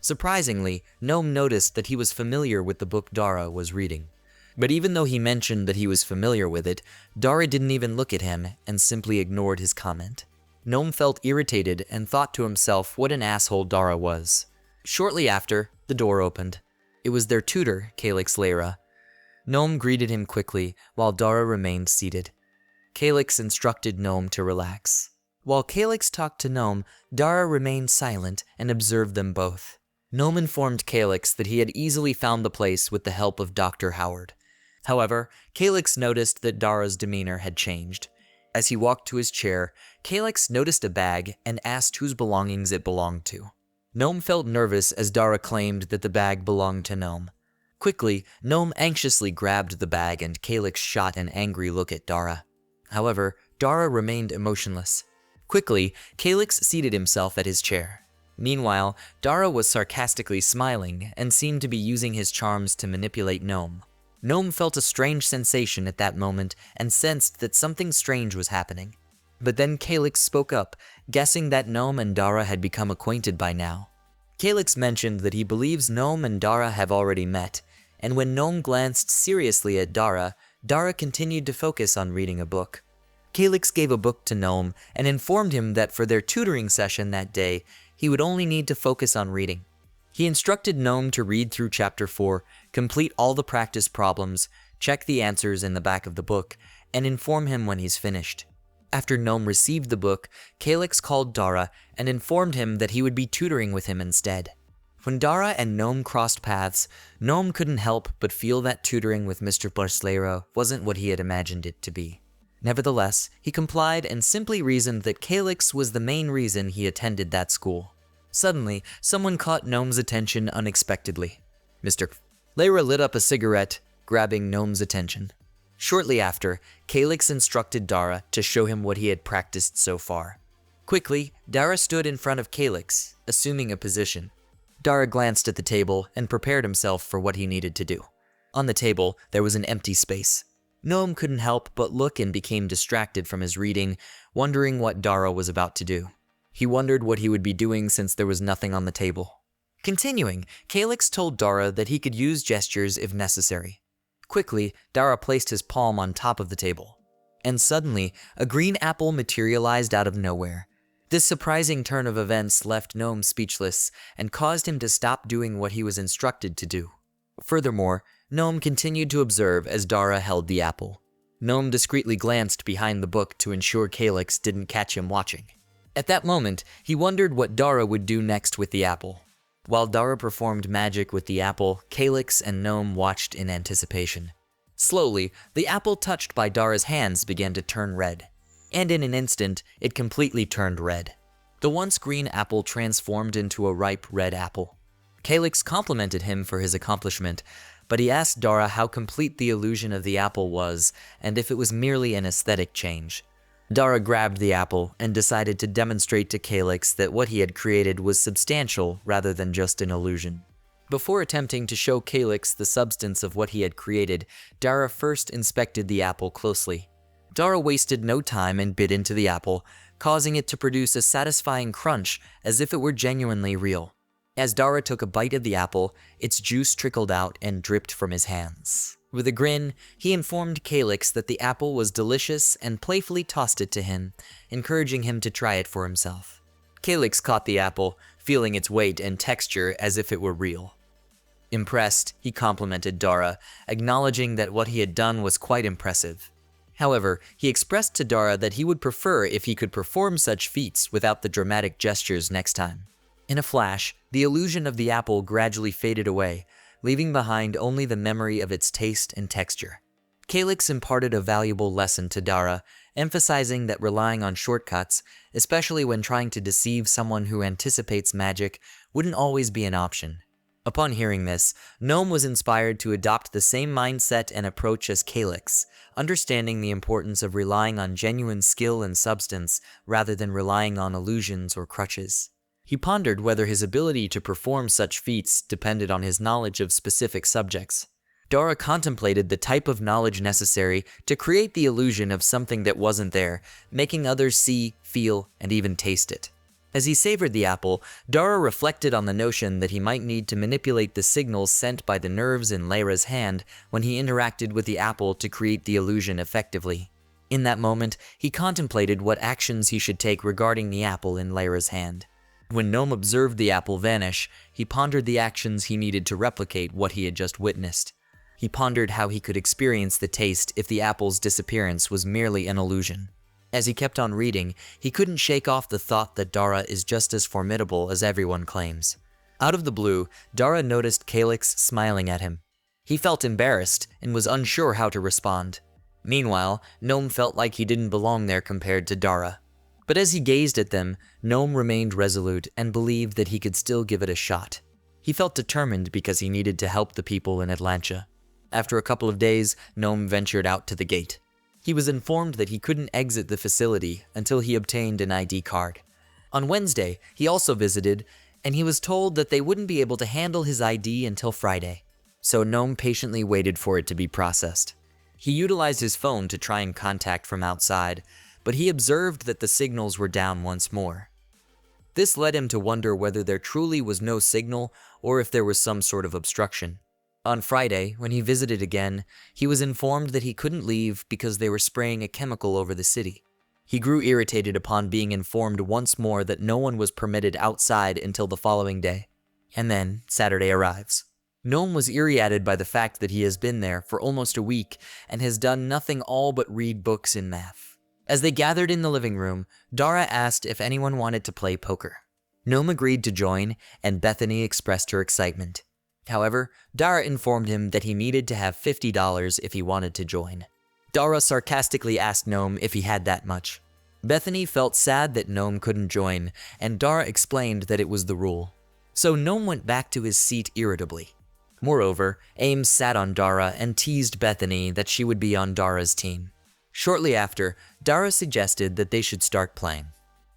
Surprisingly, Gnome noticed that he was familiar with the book Dara was reading. But even though he mentioned that he was familiar with it, Dara didn't even look at him and simply ignored his comment. Gnome felt irritated and thought to himself what an asshole Dara was. Shortly after, the door opened. It was their tutor, Kix Lehrer. Gnome greeted him quickly, while Dara remained seated. Kix instructed Gnome to relax. While Kix talked to Gnome, Dara remained silent and observed them both. Gnome informed Kix that he had easily found the place with the help of Dr. Howard. However, Kix noticed that Dara's demeanor had changed. As he walked to his chair, Kix noticed a bag and asked whose belongings it belonged to. Gnome felt nervous as Dara claimed that the bag belonged to Gnome. Quickly, Gnome anxiously grabbed the bag and Kix shot an angry look at Dara. However, Dara remained emotionless. Quickly, Kix seated himself at his chair. Meanwhile, Dara was sarcastically smiling and seemed to be using his charms to manipulate Gnome. Gnome felt a strange sensation at that moment and sensed that something strange was happening. But then Kix spoke up, guessing that Gnome and Dara had become acquainted by now. Kix mentioned that he believes Gnome and Dara have already met, and when Gnome glanced seriously at Dara, Dara continued to focus on reading a book. Kix gave a book to Gnome and informed him that for their tutoring session that day, he would only need to focus on reading. He instructed Gnome to read through Chapter 4, complete all the practice problems, check the answers in the back of the book, and inform him when he's finished. After Gnome received the book, Kix called Dara and informed him that he would be tutoring with him instead. When Dara and Gnome crossed paths, Gnome couldn't help but feel that tutoring with Mr. Lehrer wasn't what he had imagined it to be. Nevertheless, he complied and simply reasoned that Kix was the main reason he attended that school. Suddenly, someone caught Gnome's attention unexpectedly. Mr. Lehrer lit up a cigarette, grabbing Gnome's attention. Shortly after, Kix instructed Dara to show him what he had practiced so far. Quickly, Dara stood in front of Kix, assuming a position. Dara glanced at the table and prepared himself for what he needed to do. On the table, there was an empty space. Gnome couldn't help but look and became distracted from his reading, wondering what Dara was about to do. He wondered what he would be doing since there was nothing on the table. Continuing, Kix told Dara that he could use gestures if necessary. Quickly, Dara placed his palm on top of the table. And suddenly, a green apple materialized out of nowhere. This surprising turn of events left Gnome speechless and caused him to stop doing what he was instructed to do. Furthermore, Gnome continued to observe as Dara held the apple. Gnome discreetly glanced behind the book to ensure Kix didn't catch him watching. At that moment, he wondered what Dara would do next with the apple. While Dara performed magic with the apple, Kix and Gnome watched in anticipation. Slowly, the apple touched by Dara's hands began to turn red. And in an instant, it completely turned red. The once green apple transformed into a ripe red apple. Kix complimented him for his accomplishment, but he asked Dara how complete the illusion of the apple was and if it was merely an aesthetic change. Dara grabbed the apple and decided to demonstrate to Kix that what he had created was substantial rather than just an illusion. Before attempting to show Kix the substance of what he had created, Dara first inspected the apple closely. Dara wasted no time and bit into the apple, causing it to produce a satisfying crunch as if it were genuinely real. As Dara took a bite of the apple, its juice trickled out and dripped from his hands. With a grin, he informed Kix that the apple was delicious and playfully tossed it to him, encouraging him to try it for himself. Kix caught the apple, feeling its weight and texture as if it were real. Impressed, he complimented Dara, acknowledging that what he had done was quite impressive. However, he expressed to Dara that he would prefer if he could perform such feats without the dramatic gestures next time. In a flash, the illusion of the apple gradually faded away, leaving behind only the memory of its taste and texture. Kix imparted a valuable lesson to Dara, emphasizing that relying on shortcuts, especially when trying to deceive someone who anticipates magic, wouldn't always be an option. Upon hearing this, Gnome was inspired to adopt the same mindset and approach as Kix, understanding the importance of relying on genuine skill and substance rather than relying on illusions or crutches. He pondered whether his ability to perform such feats depended on his knowledge of specific subjects. Dara contemplated the type of knowledge necessary to create the illusion of something that wasn't there, making others see, feel, and even taste it. As he savored the apple, Dara reflected on the notion that he might need to manipulate the signals sent by the nerves in Lehret's hand when he interacted with the apple to create the illusion effectively. In that moment, he contemplated what actions he should take regarding the apple in Lehret's hand. When Gnome observed the apple vanish, he pondered the actions he needed to replicate what he had just witnessed. He pondered how he could experience the taste if the apple's disappearance was merely an illusion. As he kept on reading, he couldn't shake off the thought that Dara is just as formidable as everyone claims. Out of the blue, Dara noticed Calyx smiling at him. He felt embarrassed and was unsure how to respond. Meanwhile, Gnome felt like he didn't belong there compared to Dara. But as he gazed at them, Gnome remained resolute and believed that he could still give it a shot. He felt determined because he needed to help the people in Atlantia. After a couple of days, Gnome ventured out to the gate. He was informed that he couldn't exit the facility until he obtained an ID card. On Wednesday, he also visited, and he was told that they wouldn't be able to handle his ID until Friday. So Gnome patiently waited for it to be processed. He utilized his phone to try and contact from outside, but he observed that the signals were down once more. This led him to wonder whether there truly was no signal or if there was some sort of obstruction. On Friday, when he visited again, he was informed that he couldn't leave because they were spraying a chemical over the city. He grew irritated upon being informed once more that no one was permitted outside until the following day. And then, Saturday arrives. Gnome was irritated by the fact that he has been there for almost a week and has done nothing all but read books in math. As they gathered in the living room, Dara asked if anyone wanted to play poker. Gnome agreed to join, and Bethany expressed her excitement. However, Dara informed him that he needed to have $50 if he wanted to join. Dara sarcastically asked Gnome if he had that much. Bethany felt sad that Gnome couldn't join, and Dara explained that it was the rule. So Gnome went back to his seat irritably. Moreover, Ames sat on Dara and teased Bethany that she would be on Dara's team. Shortly after, Dara suggested that they should start playing.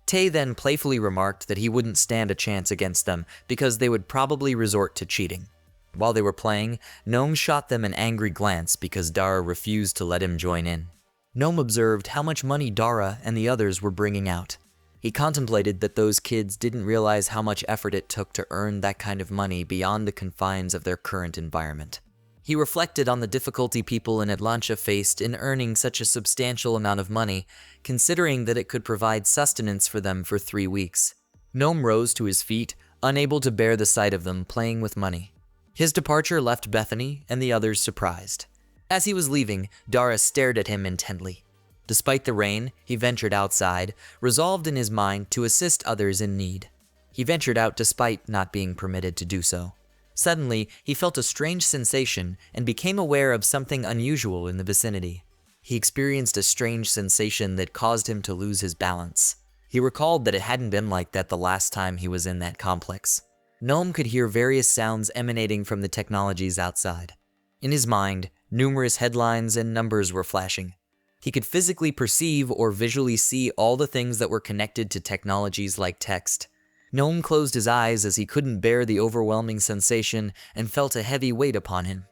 Tay then playfully remarked that he wouldn't stand a chance against them because they would probably resort to cheating. While they were playing, Gnome shot them an angry glance because Dara refused to let him join in. Gnome observed how much money Dara and the others were bringing out. He contemplated that those kids didn't realize how much effort it took to earn that kind of money beyond the confines of their current environment. He reflected on the difficulty people in Atlantia faced in earning such a substantial amount of money, considering that it could provide sustenance for them for 3 weeks. Gnome rose to his feet, unable to bear the sight of them playing with money. His departure left Bethany and the others surprised. As he was leaving, Dara stared at him intently. Despite the rain, he ventured outside, resolved in his mind to assist others in need. He ventured out despite not being permitted to do so. Suddenly, he felt a strange sensation and became aware of something unusual in the vicinity. He experienced a strange sensation that caused him to lose his balance. He recalled that it hadn't been like that the last time he was in that complex. Gnome could hear various sounds emanating from the technologies outside. In his mind, numerous headlines and numbers were flashing. He could physically perceive or visually see all the things that were connected to technologies like text. Gnome closed his eyes as he couldn't bear the overwhelming sensation and felt a heavy weight upon him.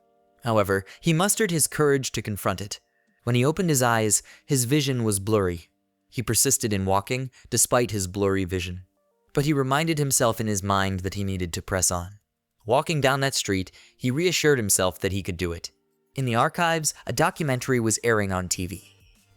However, he mustered his courage to confront it. When he opened his eyes, his vision was blurry. He persisted in walking, despite his blurry vision. But he reminded himself in his mind that he needed to press on. Walking down that street, he reassured himself that he could do it. In the archives, a documentary was airing on TV.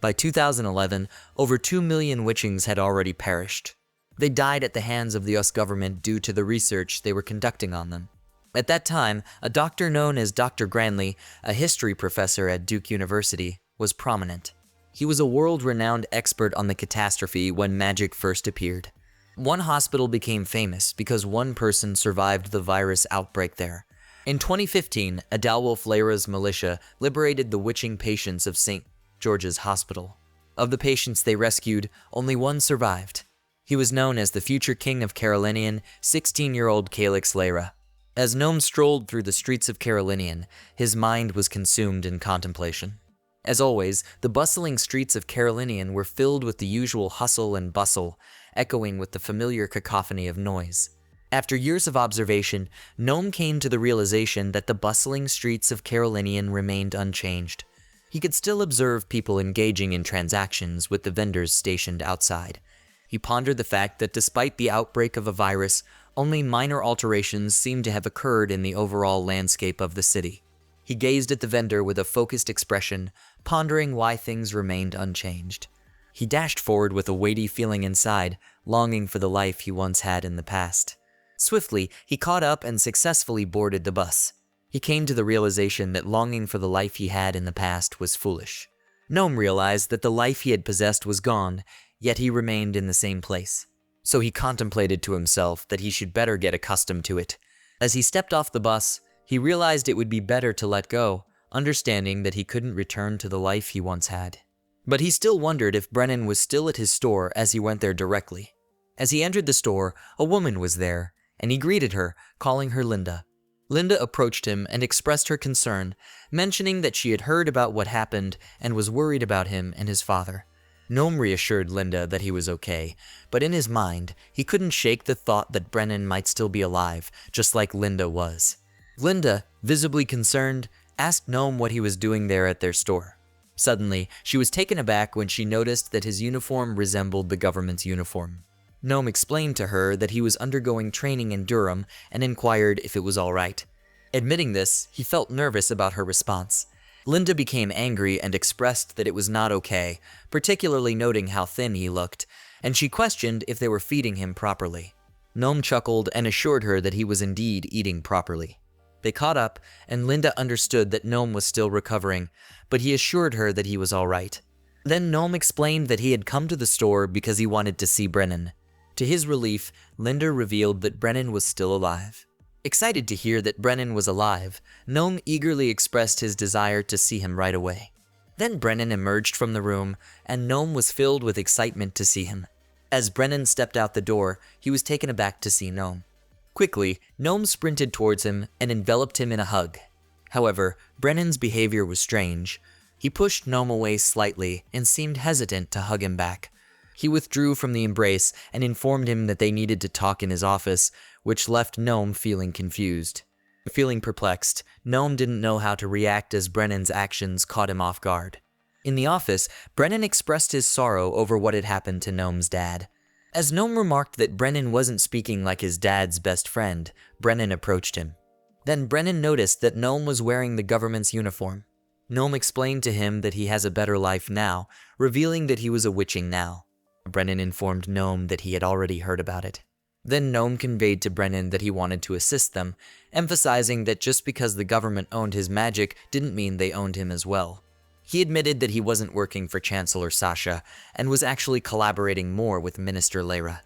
By 2011, over 2 million witchings had already perished. They died at the hands of the US government due to the research they were conducting on them. At that time, a doctor known as Dr. Granley, a history professor at Duke University, was prominent. He was a world-renowned expert on the catastrophe when magic first appeared. One hospital became famous because one person survived the virus outbreak there. In 2015, Adalwolf Lehret's militia liberated the witching patients of St. George's Hospital. Of the patients they rescued, only one survived. He was known as the future king of Carolinian, 16-year-old Kix Lehrer. As Gnome strolled through the streets of Carolinian, his mind was consumed in contemplation. As always, the bustling streets of Carolinian were filled with the usual hustle and bustle, echoing with the familiar cacophony of noise. After years of observation, Gnome came to the realization that the bustling streets of Carolinia remained unchanged. He could still observe people engaging in transactions with the vendors stationed outside. He pondered the fact that despite the outbreak of a virus, only minor alterations seemed to have occurred in the overall landscape of the city. He gazed at the vendor with a focused expression, pondering why things remained unchanged. He dashed forward with a weighty feeling inside, longing for the life he once had in the past. Swiftly, he caught up and successfully boarded the bus. He came to the realization that longing for the life he had in the past was foolish. Gnome realized that the life he had possessed was gone, yet he remained in the same place. So he contemplated to himself that he should better get accustomed to it. As he stepped off the bus, he realized it would be better to let go, understanding that he couldn't return to the life he once had. But he still wondered if Brennan was still at his store as he went there directly. As he entered the store, a woman was there, and he greeted her, calling her Linda. Linda approached him and expressed her concern, mentioning that she had heard about what happened and was worried about him and his father. Gnome reassured Linda that he was okay, but in his mind, he couldn't shake the thought that Brennan might still be alive, just like Linda was. Linda, visibly concerned, asked Gnome what he was doing there at their store. Suddenly, she was taken aback when she noticed that his uniform resembled the government's uniform. Gnome explained to her that he was undergoing training in Durham and inquired if it was all right. Admitting this, he felt nervous about her response. Linda became angry and expressed that it was not okay, particularly noting how thin he looked, and she questioned if they were feeding him properly. Gnome chuckled and assured her that he was indeed eating properly. They caught up, and Linda understood that Gnome was still recovering, but he assured her that he was all right. Then Gnome explained that he had come to the store because he wanted to see Brennan. To his relief, Linda revealed that Brennan was still alive. Excited to hear that Brennan was alive, Gnome eagerly expressed his desire to see him right away. Then Brennan emerged from the room, and Gnome was filled with excitement to see him. As Brennan stepped out the door, he was taken aback to see Gnome. Quickly, Gnome sprinted towards him and enveloped him in a hug. However, Brennan's behavior was strange. He pushed Gnome away slightly and seemed hesitant to hug him back. He withdrew from the embrace and informed him that they needed to talk in his office, which left Gnome feeling confused. Feeling perplexed, Gnome didn't know how to react as Brennan's actions caught him off guard. In the office, Brennan expressed his sorrow over what had happened to Gnome's dad. As Gnome remarked that Brennan wasn't speaking like his dad's best friend, Brennan approached him. Then Brennan noticed that Gnome was wearing the government's uniform. Gnome explained to him that he has a better life now, revealing that he was a witching now. Brennan informed Gnome that he had already heard about it. Then Gnome conveyed to Brennan that he wanted to assist them, emphasizing that just because the government owned his magic didn't mean they owned him as well. He admitted that he wasn't working for Chancellor Sasha, and was actually collaborating more with Minister Lehrer.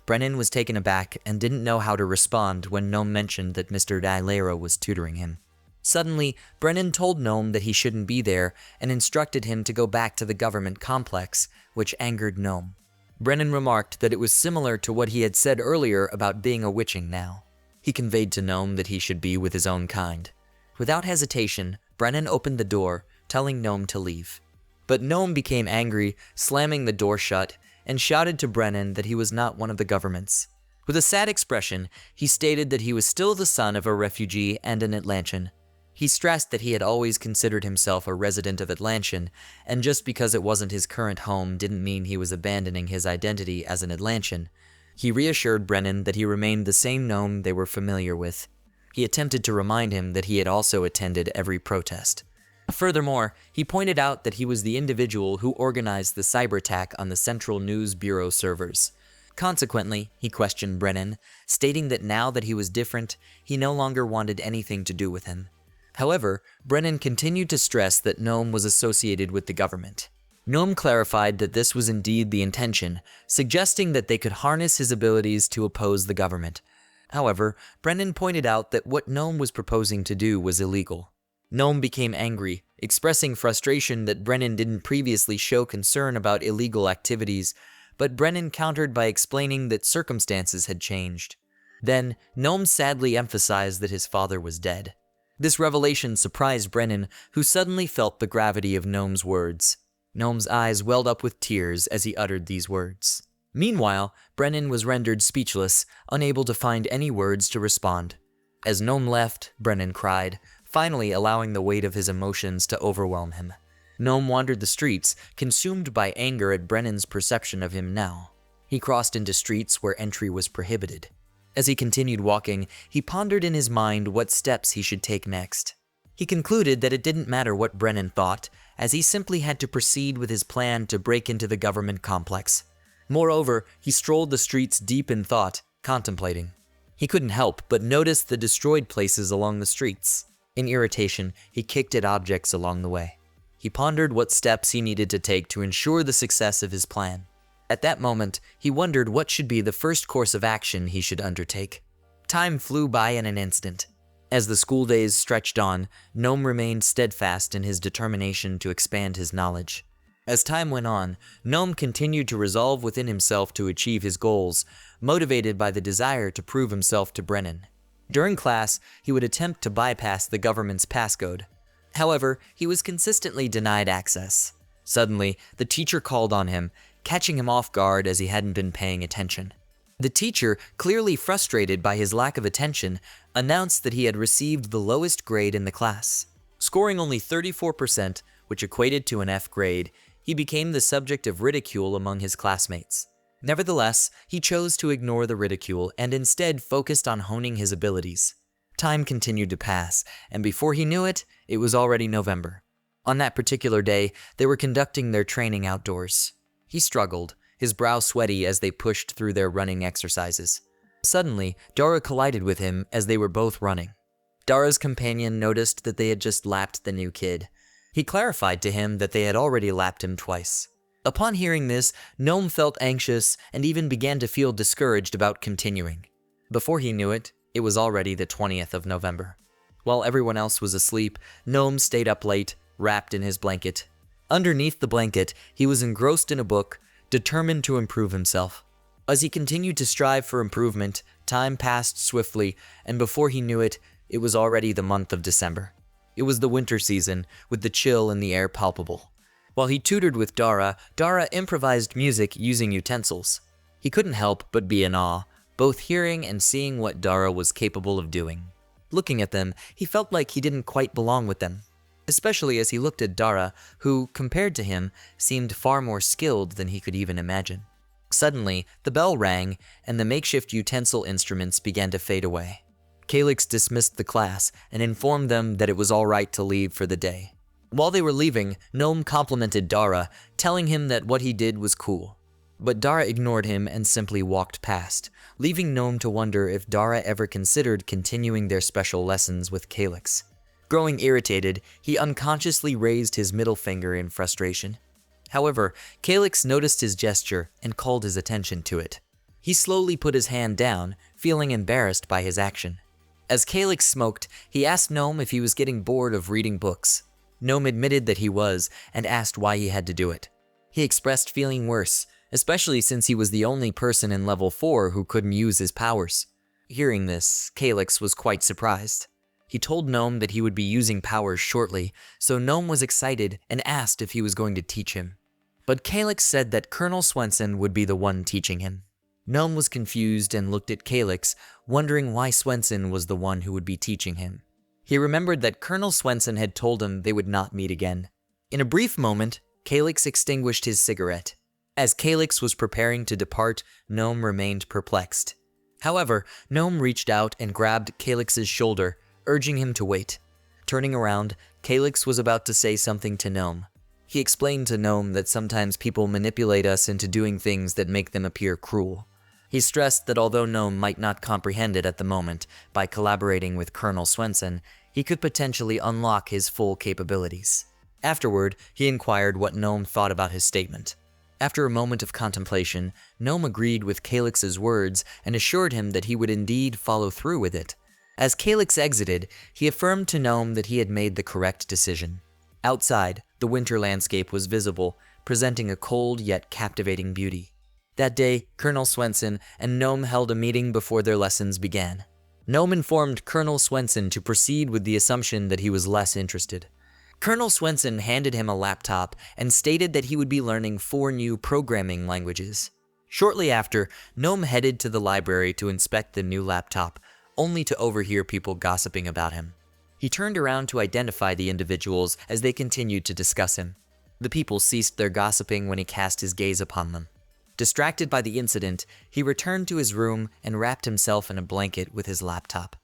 Brennan was taken aback and didn't know how to respond when Gnome mentioned that Mr. Lehrer was tutoring him. Suddenly, Brennan told Gnome that he shouldn't be there and instructed him to go back to the government complex, which angered Gnome. Brennan remarked that it was similar to what he had said earlier about being a witching now. He conveyed to Gnome that he should be with his own kind. Without hesitation, Brennan opened the door, telling Gnome to leave. But Gnome became angry, slamming the door shut, and shouted to Brennan that he was not one of the governments. With a sad expression, he stated that he was still the son of a refugee and an Atlantean. He stressed that he had always considered himself a resident of Atlantean, and just because it wasn't his current home didn't mean he was abandoning his identity as an Atlantean. He reassured Brennan that he remained the same Gnome they were familiar with. He attempted to remind him that he had also attended every protest. Furthermore, he pointed out that he was the individual who organized the cyber attack on the Central News Bureau servers. Consequently, he questioned Brennan, stating that now that he was different, he no longer wanted anything to do with him. However, Brennan continued to stress that Gnome was associated with the government. Gnome clarified that this was indeed the intention, suggesting that they could harness his abilities to oppose the government. However, Brennan pointed out that what Gnome was proposing to do was illegal. Gnome became angry, expressing frustration that Brennan didn't previously show concern about illegal activities, but Brennan countered by explaining that circumstances had changed. Then, Gnome sadly emphasized that his father was dead. This revelation surprised Brennan, who suddenly felt the gravity of Gnome's words. Gnome's eyes welled up with tears as he uttered these words. Meanwhile, Brennan was rendered speechless, unable to find any words to respond. As Gnome left, Brennan cried, finally allowing the weight of his emotions to overwhelm him. Gnome wandered the streets, consumed by anger at Brennan's perception of him now. He crossed into streets where entry was prohibited. As he continued walking, he pondered in his mind what steps he should take next. He concluded that it didn't matter what Brennan thought, as he simply had to proceed with his plan to break into the government complex. Moreover, he strolled the streets deep in thought, contemplating. He couldn't help but notice the destroyed places along the streets. In irritation, he kicked at objects along the way. He pondered what steps he needed to take to ensure the success of his plan. At that moment, he wondered what should be the first course of action he should undertake. Time flew by in an instant. As the school days stretched on, Gnome remained steadfast in his determination to expand his knowledge. As time went on, Gnome continued to resolve within himself to achieve his goals, motivated by the desire to prove himself to Brennan. During class, he would attempt to bypass the government's passcode. However, he was consistently denied access. Suddenly, the teacher called on him, catching him off guard as he hadn't been paying attention. The teacher, clearly frustrated by his lack of attention, announced that he had received the lowest grade in the class. Scoring only 34%, which equated to an F grade, he became the subject of ridicule among his classmates. Nevertheless, he chose to ignore the ridicule and instead focused on honing his abilities. Time continued to pass, and before he knew it, it was already November. On that particular day, they were conducting their training outdoors. He struggled, his brow sweaty as they pushed through their running exercises. Suddenly, Dara collided with him as they were both running. Dara's companion noticed that they had just lapped the new kid. He clarified to him that they had already lapped him twice. Upon hearing this, Gnome felt anxious and even began to feel discouraged about continuing. Before he knew it, it was already the 20th of November. While everyone else was asleep, Gnome stayed up late, wrapped in his blanket. Underneath the blanket, he was engrossed in a book, determined to improve himself. As he continued to strive for improvement, time passed swiftly, and before he knew it, it was already the month of December. It was the winter season, with the chill in the air palpable. While he tutored with Dara, Dara improvised music using utensils. He couldn't help but be in awe, both hearing and seeing what Dara was capable of doing. Looking at them, he felt like he didn't quite belong with them, especially as he looked at Dara, who, compared to him, seemed far more skilled than he could even imagine. Suddenly, the bell rang, and the makeshift utensil instruments began to fade away. Kix dismissed the class and informed them that it was all right to leave for the day. While they were leaving, Gnome complimented Dara, telling him that what he did was cool. But Dara ignored him and simply walked past, leaving Gnome to wonder if Dara ever considered continuing their special lessons with Kix. Growing irritated, he unconsciously raised his middle finger in frustration. However, Kix noticed his gesture and called his attention to it. He slowly put his hand down, feeling embarrassed by his action. As Kix smoked, he asked Gnome if he was getting bored of reading books. Gnome admitted that he was, and asked why he had to do it. He expressed feeling worse, especially since he was the only person in level 4 who couldn't use his powers. Hearing this, Kix was quite surprised. He told Gnome that he would be using powers shortly, so Gnome was excited and asked if he was going to teach him. But Kix said that Colonel Swenson would be the one teaching him. Gnome was confused and looked at Kix, wondering why Swenson was the one who would be teaching him. He remembered that Colonel Swenson had told him they would not meet again. In a brief moment, Kix extinguished his cigarette. As Kix was preparing to depart, Gnome remained perplexed. However, Gnome reached out and grabbed Kix's shoulder, urging him to wait. Turning around, Kix was about to say something to Gnome. He explained to Gnome that sometimes people manipulate us into doing things that make them appear cruel. He stressed that although Gnome might not comprehend it at the moment, by collaborating with Colonel Swenson, he could potentially unlock his full capabilities. Afterward, he inquired what Gnome thought about his statement. After a moment of contemplation, Gnome agreed with Kix's words and assured him that he would indeed follow through with it. As Kix exited, he affirmed to Gnome that he had made the correct decision. Outside, the winter landscape was visible, presenting a cold yet captivating beauty. That day, Colonel Swenson and Gnome held a meeting before their lessons began. Gnome informed Colonel Swenson to proceed with the assumption that he was less interested. Colonel Swenson handed him a laptop and stated that he would be learning 4 new programming languages. Shortly after, Gnome headed to the library to inspect the new laptop, only to overhear people gossiping about him. He turned around to identify the individuals as they continued to discuss him. The people ceased their gossiping when he cast his gaze upon them. Distracted by the incident, he returned to his room and wrapped himself in a blanket with his laptop.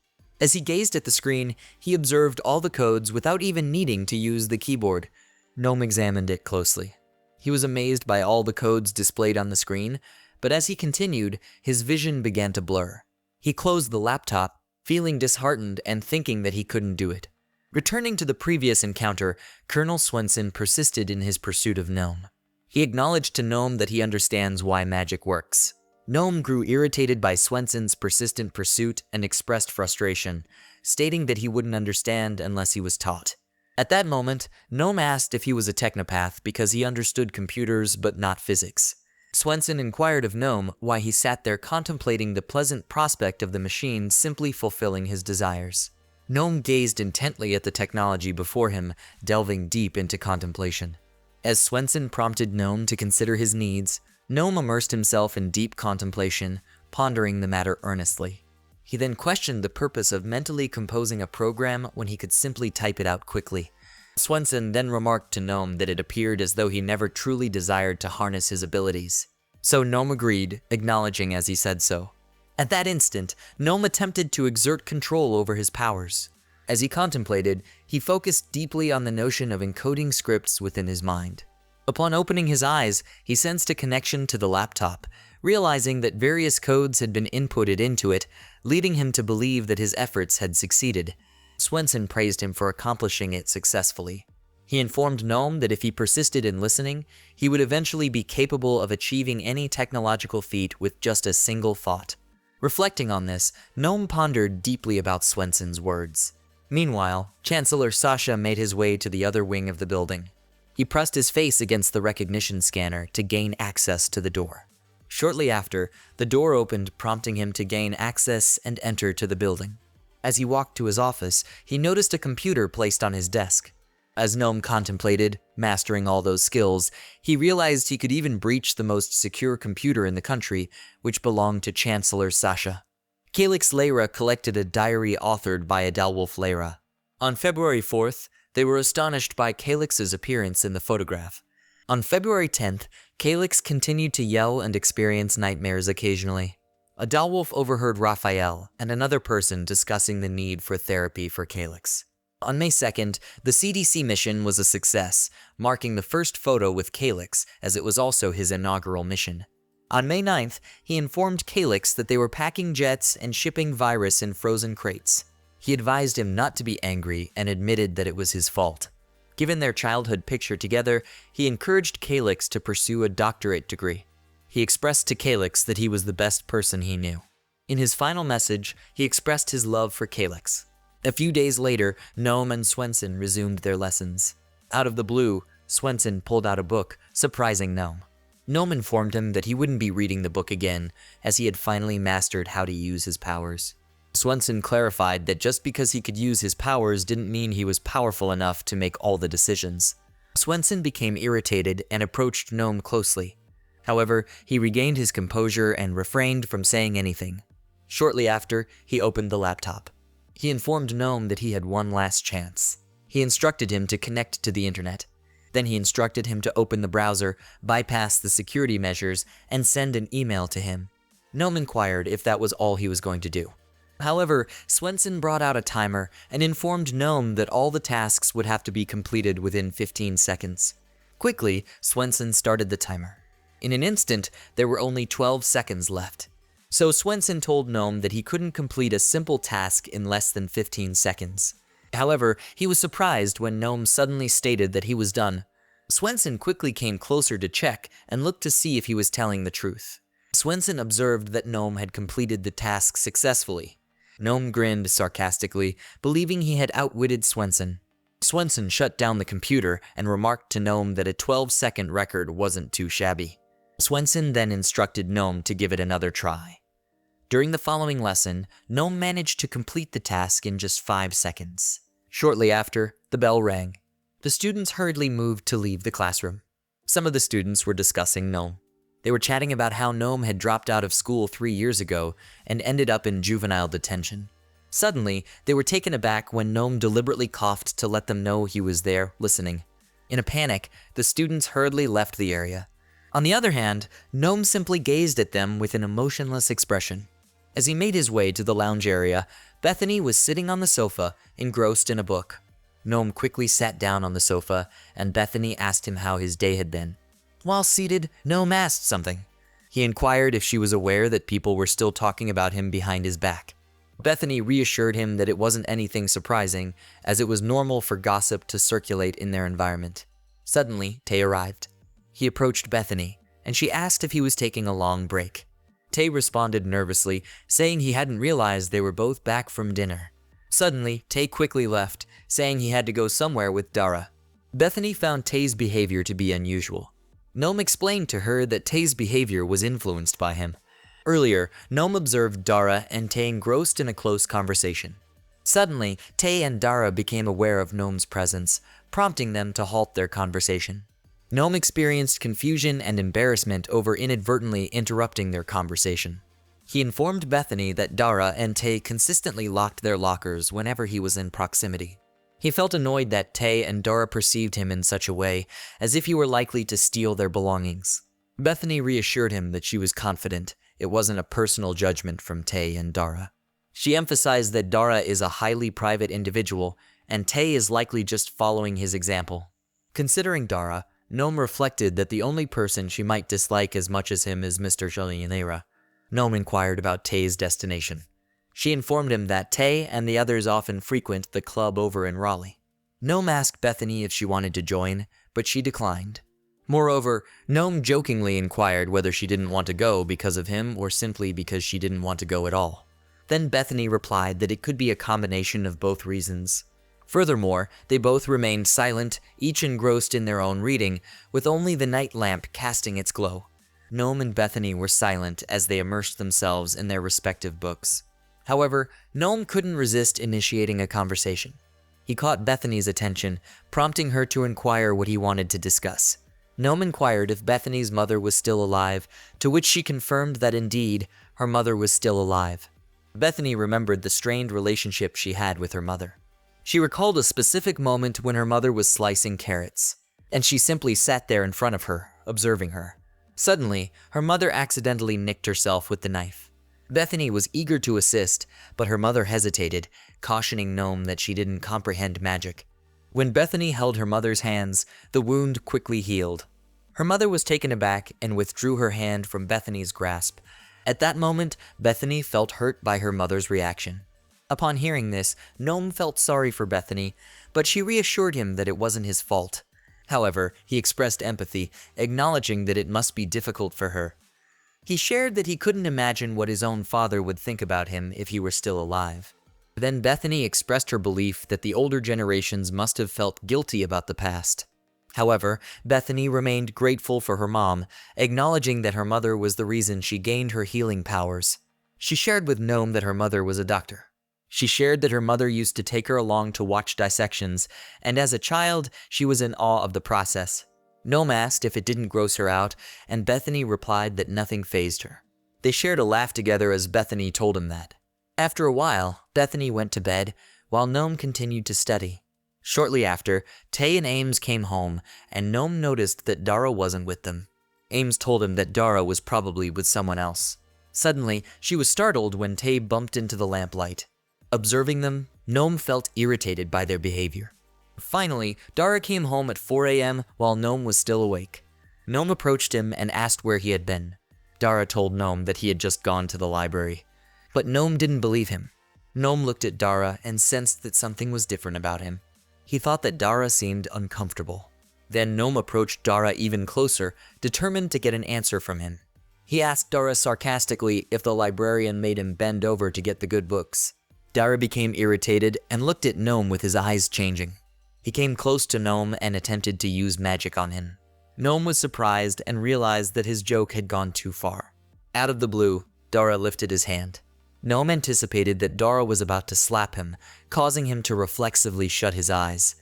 As he gazed at the screen, he observed all the codes without even needing to use the keyboard. Gnome examined it closely. He was amazed by all the codes displayed on the screen, but as he continued, his vision began to blur. He closed the laptop, feeling disheartened and thinking that he couldn't do it. Returning to the previous encounter, Colonel Swenson persisted in his pursuit of Gnome. He acknowledged to Gnome that he understands why magic works. Gnome grew irritated by Swenson's persistent pursuit and expressed frustration, stating that he wouldn't understand unless he was taught. At that moment, Gnome asked if he was a Technopath because he understood computers but not physics. Swenson inquired of Gnome why he sat there contemplating the pleasant prospect of the machine simply fulfilling his desires. Gnome gazed intently at the technology before him, delving deep into contemplation. As Swenson prompted Gnome to consider his needs, Gnome immersed himself in deep contemplation, pondering the matter earnestly. He then questioned the purpose of mentally composing a program when he could simply type it out quickly. Swenson then remarked to Gnome that it appeared as though he never truly desired to harness his abilities. So Gnome agreed, acknowledging as he said so. At that instant, Gnome attempted to exert control over his powers. As he contemplated, he focused deeply on the notion of encoding scripts within his mind. Upon opening his eyes, he sensed a connection to the laptop, realizing that various codes had been inputted into it, leading him to believe that his efforts had succeeded. Swenson praised him for accomplishing it successfully. He informed Gnome that if he persisted in listening, he would eventually be capable of achieving any technological feat with just a single thought. Reflecting on this, Gnome pondered deeply about Swenson's words. Meanwhile, Chancellor Sasha made his way to the other wing of the building. He pressed his face against the recognition scanner to gain access to the door. Shortly after, the door opened, prompting him to gain access and enter to the building. As he walked to his office, he noticed a computer placed on his desk. As Gnome contemplated, mastering all those skills, he realized he could even breach the most secure computer in the country, which belonged to Chancellor Sasha. Kix Lehrer collected a diary authored by Adalwolf Lehrer. On February 4th, they were astonished by Calix's appearance in the photograph. On February 10th, Kix continued to yell and experience nightmares occasionally. Adalwolf overheard Raphael and another person discussing the need for therapy for Kix. On May 2nd, the CDC mission was a success, marking the first photo with Kix, as it was also his inaugural mission. On May 9th, he informed Kix that they were packing jets and shipping virus in frozen crates. He advised him not to be angry and admitted that it was his fault. Given their childhood picture together, he encouraged Kix to pursue a doctorate degree. He expressed to Kix that he was the best person he knew. In his final message, he expressed his love for Kix. A few days later, Gnome and Swenson resumed their lessons. Out of the blue, Swenson pulled out a book, surprising Gnome. Gnome informed him that he wouldn't be reading the book again, as he had finally mastered how to use his powers. Swenson clarified that just because he could use his powers didn't mean he was powerful enough to make all the decisions. Swenson became irritated and approached Gnome closely. However, he regained his composure and refrained from saying anything. Shortly after, he opened the laptop. He informed Gnome that he had one last chance. He instructed him to connect to the internet. Then he instructed him to open the browser, bypass the security measures, and send an email to him. Gnome inquired if that was all he was going to do. However, Swenson brought out a timer and informed Gnome that all the tasks would have to be completed within 15 seconds. Quickly, Swenson started the timer. In an instant, there were only 12 seconds left. So Swenson told Gnome that he couldn't complete a simple task in less than 15 seconds. However, he was surprised when Gnome suddenly stated that he was done. Swenson quickly came closer to check and looked to see if he was telling the truth. Swenson observed that Gnome had completed the task successfully. Gnome grinned sarcastically, believing he had outwitted Swenson. Swenson shut down the computer and remarked to Gnome that a 12-second record wasn't too shabby. Swenson then instructed Gnome to give it another try. During the following lesson, Gnome managed to complete the task in just 5 seconds. Shortly after, the bell rang. The students hurriedly moved to leave the classroom. Some of the students were discussing Gnome. They were chatting about how Gnome had dropped out of school 3 years ago and ended up in juvenile detention. Suddenly, they were taken aback when Gnome deliberately coughed to let them know he was there, listening. In a panic, the students hurriedly left the area. On the other hand, Gnome simply gazed at them with an emotionless expression. As he made his way to the lounge area, Bethany was sitting on the sofa, engrossed in a book. Gnome quickly sat down on the sofa, and Bethany asked him how his day had been. While seated, Gnome asked something. He inquired if she was aware that people were still talking about him behind his back. Bethany reassured him that it wasn't anything surprising, as it was normal for gossip to circulate in their environment. Suddenly, Tay arrived. He approached Bethany, and she asked if he was taking a long break. Tay responded nervously, saying he hadn't realized they were both back from dinner. Suddenly, Tay quickly left, saying he had to go somewhere with Dara. Bethany found Tay's behavior to be unusual. Gnome explained to her that Tay's behavior was influenced by him. Earlier, Gnome observed Dara and Tay engrossed in a close conversation. Suddenly, Tay and Dara became aware of Gnome's presence, prompting them to halt their conversation. Gnome experienced confusion and embarrassment over inadvertently interrupting their conversation. He informed Bethany that Dara and Tay consistently locked their lockers whenever he was in proximity. He felt annoyed that Tay and Dara perceived him in such a way, as if he were likely to steal their belongings. Bethany reassured him that she was confident it wasn't a personal judgment from Tay and Dara. She emphasized that Dara is a highly private individual, and Tay is likely just following his example. Considering Dara, Gnome reflected that the only person she might dislike as much as him is Mr. Chancellor. Gnome inquired about Tay's destination. She informed him that Tay and the others often frequent the club over in Raleigh. Gnome asked Bethany if she wanted to join, but she declined. Moreover, Gnome jokingly inquired whether she didn't want to go because of him or simply because she didn't want to go at all. Then Bethany replied that it could be a combination of both reasons. Furthermore, they both remained silent, each engrossed in their own reading, with only the night lamp casting its glow. Gnome and Bethany were silent as they immersed themselves in their respective books. However, Gnome couldn't resist initiating a conversation. He caught Bethany's attention, prompting her to inquire what he wanted to discuss. Gnome inquired if Bethany's mother was still alive, to which she confirmed that indeed, her mother was still alive. Bethany remembered the strained relationship she had with her mother. She recalled a specific moment when her mother was slicing carrots, and she simply sat there in front of her, observing her. Suddenly, her mother accidentally nicked herself with the knife. Bethany was eager to assist, but her mother hesitated, cautioning Gnome that she didn't comprehend magic. When Bethany held her mother's hands, the wound quickly healed. Her mother was taken aback and withdrew her hand from Bethany's grasp. At that moment, Bethany felt hurt by her mother's reaction. Upon hearing this, Gnome felt sorry for Bethany, but she reassured him that it wasn't his fault. However, he expressed empathy, acknowledging that it must be difficult for her. He shared that he couldn't imagine what his own father would think about him if he were still alive. Then Bethany expressed her belief that the older generations must have felt guilty about the past. However, Bethany remained grateful for her mom, acknowledging that her mother was the reason she gained her healing powers. She shared with Gnome that her mother was a doctor. She shared that her mother used to take her along to watch dissections, and as a child, she was in awe of the process. Gnome asked if it didn't gross her out, and Bethany replied that nothing fazed her. They shared a laugh together as Bethany told him that. After a while, Bethany went to bed, while Gnome continued to study. Shortly after, Tay and Ames came home, and Gnome noticed that Dara wasn't with them. Ames told him that Dara was probably with someone else. Suddenly, she was startled when Tay bumped into the lamplight. Observing them, Gnome felt irritated by their behavior. Finally, Dara came home at 4 a.m. while Gnome was still awake. Gnome approached him and asked where he had been. Dara told Gnome that he had just gone to the library. But Gnome didn't believe him. Gnome looked at Dara and sensed that something was different about him. He thought that Dara seemed uncomfortable. Then Gnome approached Dara even closer, determined to get an answer from him. He asked Dara sarcastically if the librarian made him bend over to get the good books. Dara became irritated and looked at Gnome with his eyes changing. He came close to Gnome and attempted to use magic on him. Gnome was surprised and realized that his joke had gone too far. Out of the blue, Dara lifted his hand. Gnome anticipated that Dara was about to slap him, causing him to reflexively shut his eyes.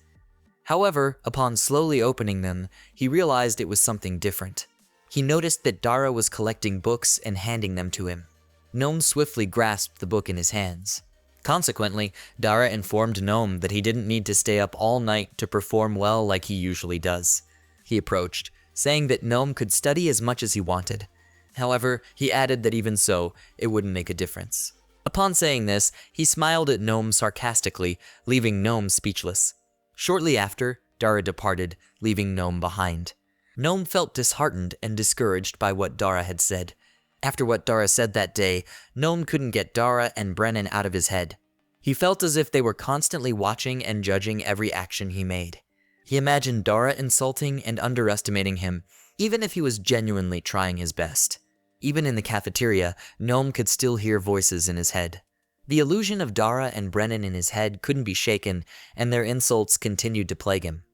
However, upon slowly opening them, he realized it was something different. He noticed that Dara was collecting books and handing them to him. Gnome swiftly grasped the book in his hands. Consequently, Dara informed Gnome that he didn't need to stay up all night to perform well like he usually does. He approached, saying that Gnome could study as much as he wanted. However, he added that even so, it wouldn't make a difference. Upon saying this, he smiled at Gnome sarcastically, leaving Gnome speechless. Shortly after, Dara departed, leaving Gnome behind. Gnome felt disheartened and discouraged by what Dara had said. After what Dara said that day, Gnome couldn't get Dara and Brennan out of his head. He felt as if they were constantly watching and judging every action he made. He imagined Dara insulting and underestimating him, even if he was genuinely trying his best. Even in the cafeteria, Gnome could still hear voices in his head. The illusion of Dara and Brennan in his head couldn't be shaken, and their insults continued to plague him.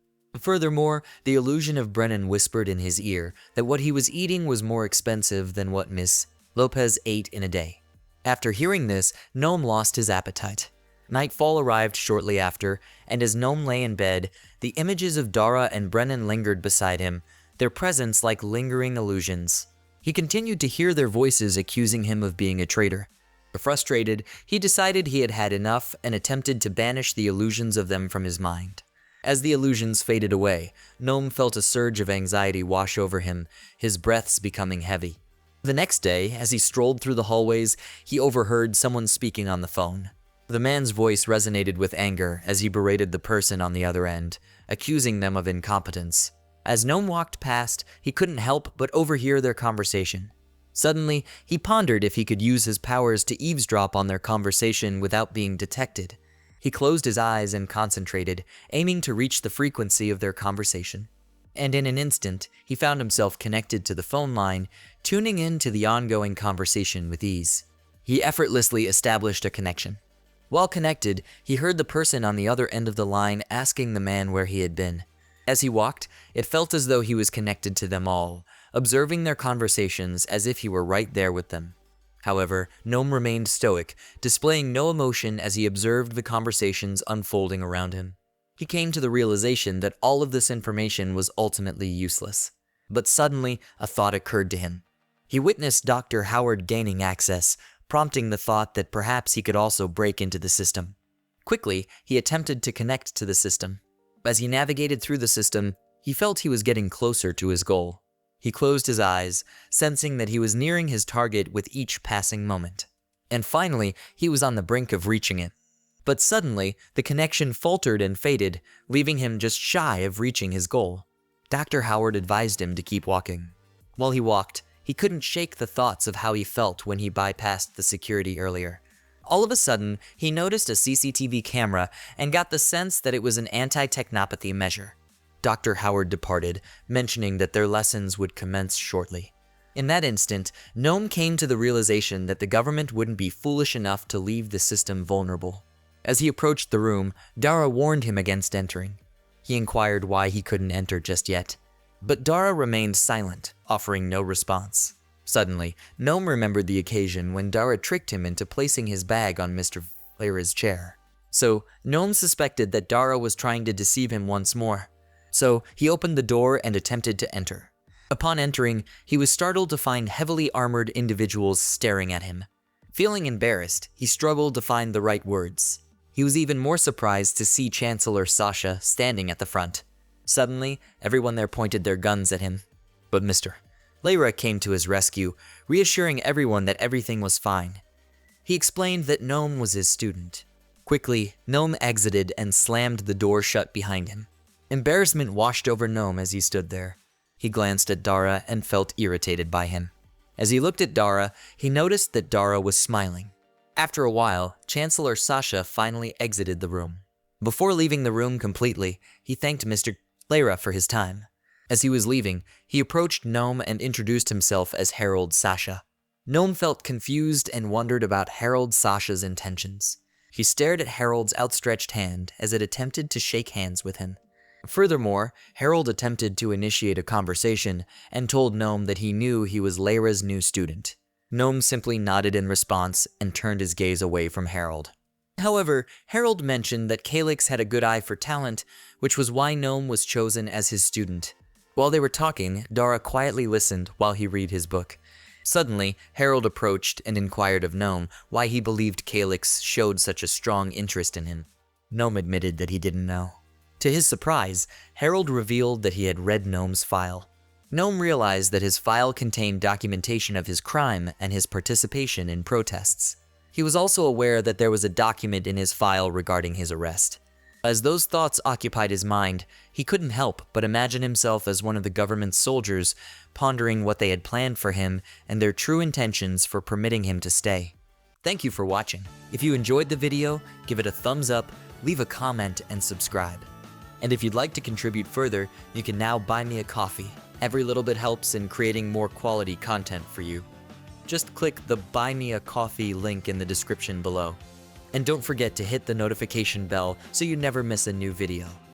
Furthermore, the illusion of Brennan whispered in his ear that what he was eating was more expensive than what Miss Lopez ate in a day. After hearing this, Gnome lost his appetite. Nightfall arrived shortly after, and as Gnome lay in bed, the images of Dara and Brennan lingered beside him, their presence like lingering illusions. He continued to hear their voices accusing him of being a traitor. Frustrated, he decided he had had enough and attempted to banish the illusions of them from his mind. As the illusions faded away, Gnome felt a surge of anxiety wash over him, his breaths becoming heavy. The next day, as he strolled through the hallways, he overheard someone speaking on the phone. The man's voice resonated with anger as he berated the person on the other end, accusing them of incompetence. As Gnome walked past, he couldn't help but overhear their conversation. Suddenly, he pondered if he could use his powers to eavesdrop on their conversation without being detected. He closed his eyes and concentrated, aiming to reach the frequency of their conversation. And in an instant, he found himself connected to the phone line, tuning in to the ongoing conversation with ease. He effortlessly established a connection. While connected, he heard the person on the other end of the line asking the man where he had been. As he walked, it felt as though he was connected to them all, observing their conversations as if he were right there with them. However, Gnome remained stoic, displaying no emotion as he observed the conversations unfolding around him. He came to the realization that all of this information was ultimately useless. But suddenly, a thought occurred to him. He witnessed Dr. Howard gaining access, prompting the thought that perhaps he could also break into the system. Quickly, he attempted to connect to the system. As he navigated through the system, he felt he was getting closer to his goal. He closed his eyes, sensing that he was nearing his target with each passing moment. And finally, he was on the brink of reaching it. But suddenly, the connection faltered and faded, leaving him just shy of reaching his goal. Dr. Howard advised him to keep walking. While he walked, he couldn't shake the thoughts of how he felt when he bypassed the security earlier. All of a sudden, he noticed a CCTV camera and got the sense that it was an anti-technopathy measure. Dr. Howard departed, mentioning that their lessons would commence shortly. In that instant, Gnome came to the realization that the government wouldn't be foolish enough to leave the system vulnerable. As he approached the room, Dara warned him against entering. He inquired why he couldn't enter just yet. But Dara remained silent, offering no response. Suddenly, Gnome remembered the occasion when Dara tricked him into placing his bag on Mr. Lehrer's chair. So, Gnome suspected that Dara was trying to deceive him once more. So, he opened the door and attempted to enter. Upon entering, he was startled to find heavily armored individuals staring at him. Feeling embarrassed, he struggled to find the right words. He was even more surprised to see Chancellor Sasha standing at the front. Suddenly, everyone there pointed their guns at him. But Mr. Lehrer came to his rescue, reassuring everyone that everything was fine. He explained that Gnome was his student. Quickly, Gnome exited and slammed the door shut behind him. Embarrassment washed over Gnome as he stood there. He glanced at Dara and felt irritated by him. As he looked at Dara, he noticed that Dara was smiling. After a while, Chancellor Sasha finally exited the room. Before leaving the room completely, he thanked Mr. Lehrer for his time. As he was leaving, he approached Gnome and introduced himself as Herald Sasha. Gnome felt confused and wondered about Herald Sasha's intentions. He stared at Harold's outstretched hand as it attempted to shake hands with him. Furthermore, Harold attempted to initiate a conversation and told Gnome that he knew he was Lehrer's new student. Gnome simply nodded in response and turned his gaze away from Harold. However, Harold mentioned that Calyx had a good eye for talent, which was why Gnome was chosen as his student. While they were talking, Dara quietly listened while he read his book. Suddenly, Harold approached and inquired of Gnome why he believed Calyx showed such a strong interest in him. Gnome admitted that he didn't know. To his surprise, Harold revealed that he had read Gnome's file. Gnome realized that his file contained documentation of his crime and his participation in protests. He was also aware that there was a document in his file regarding his arrest. As those thoughts occupied his mind, he couldn't help but imagine himself as one of the government's soldiers, pondering what they had planned for him and their true intentions for permitting him to stay. Thank you for watching. If you enjoyed the video, give it a thumbs up, leave a comment, and subscribe. And if you'd like to contribute further, you can now buy me a coffee. Every little bit helps in creating more quality content for you. Just click the Buy Me a Coffee link in the description below. And don't forget to hit the notification bell so you never miss a new video.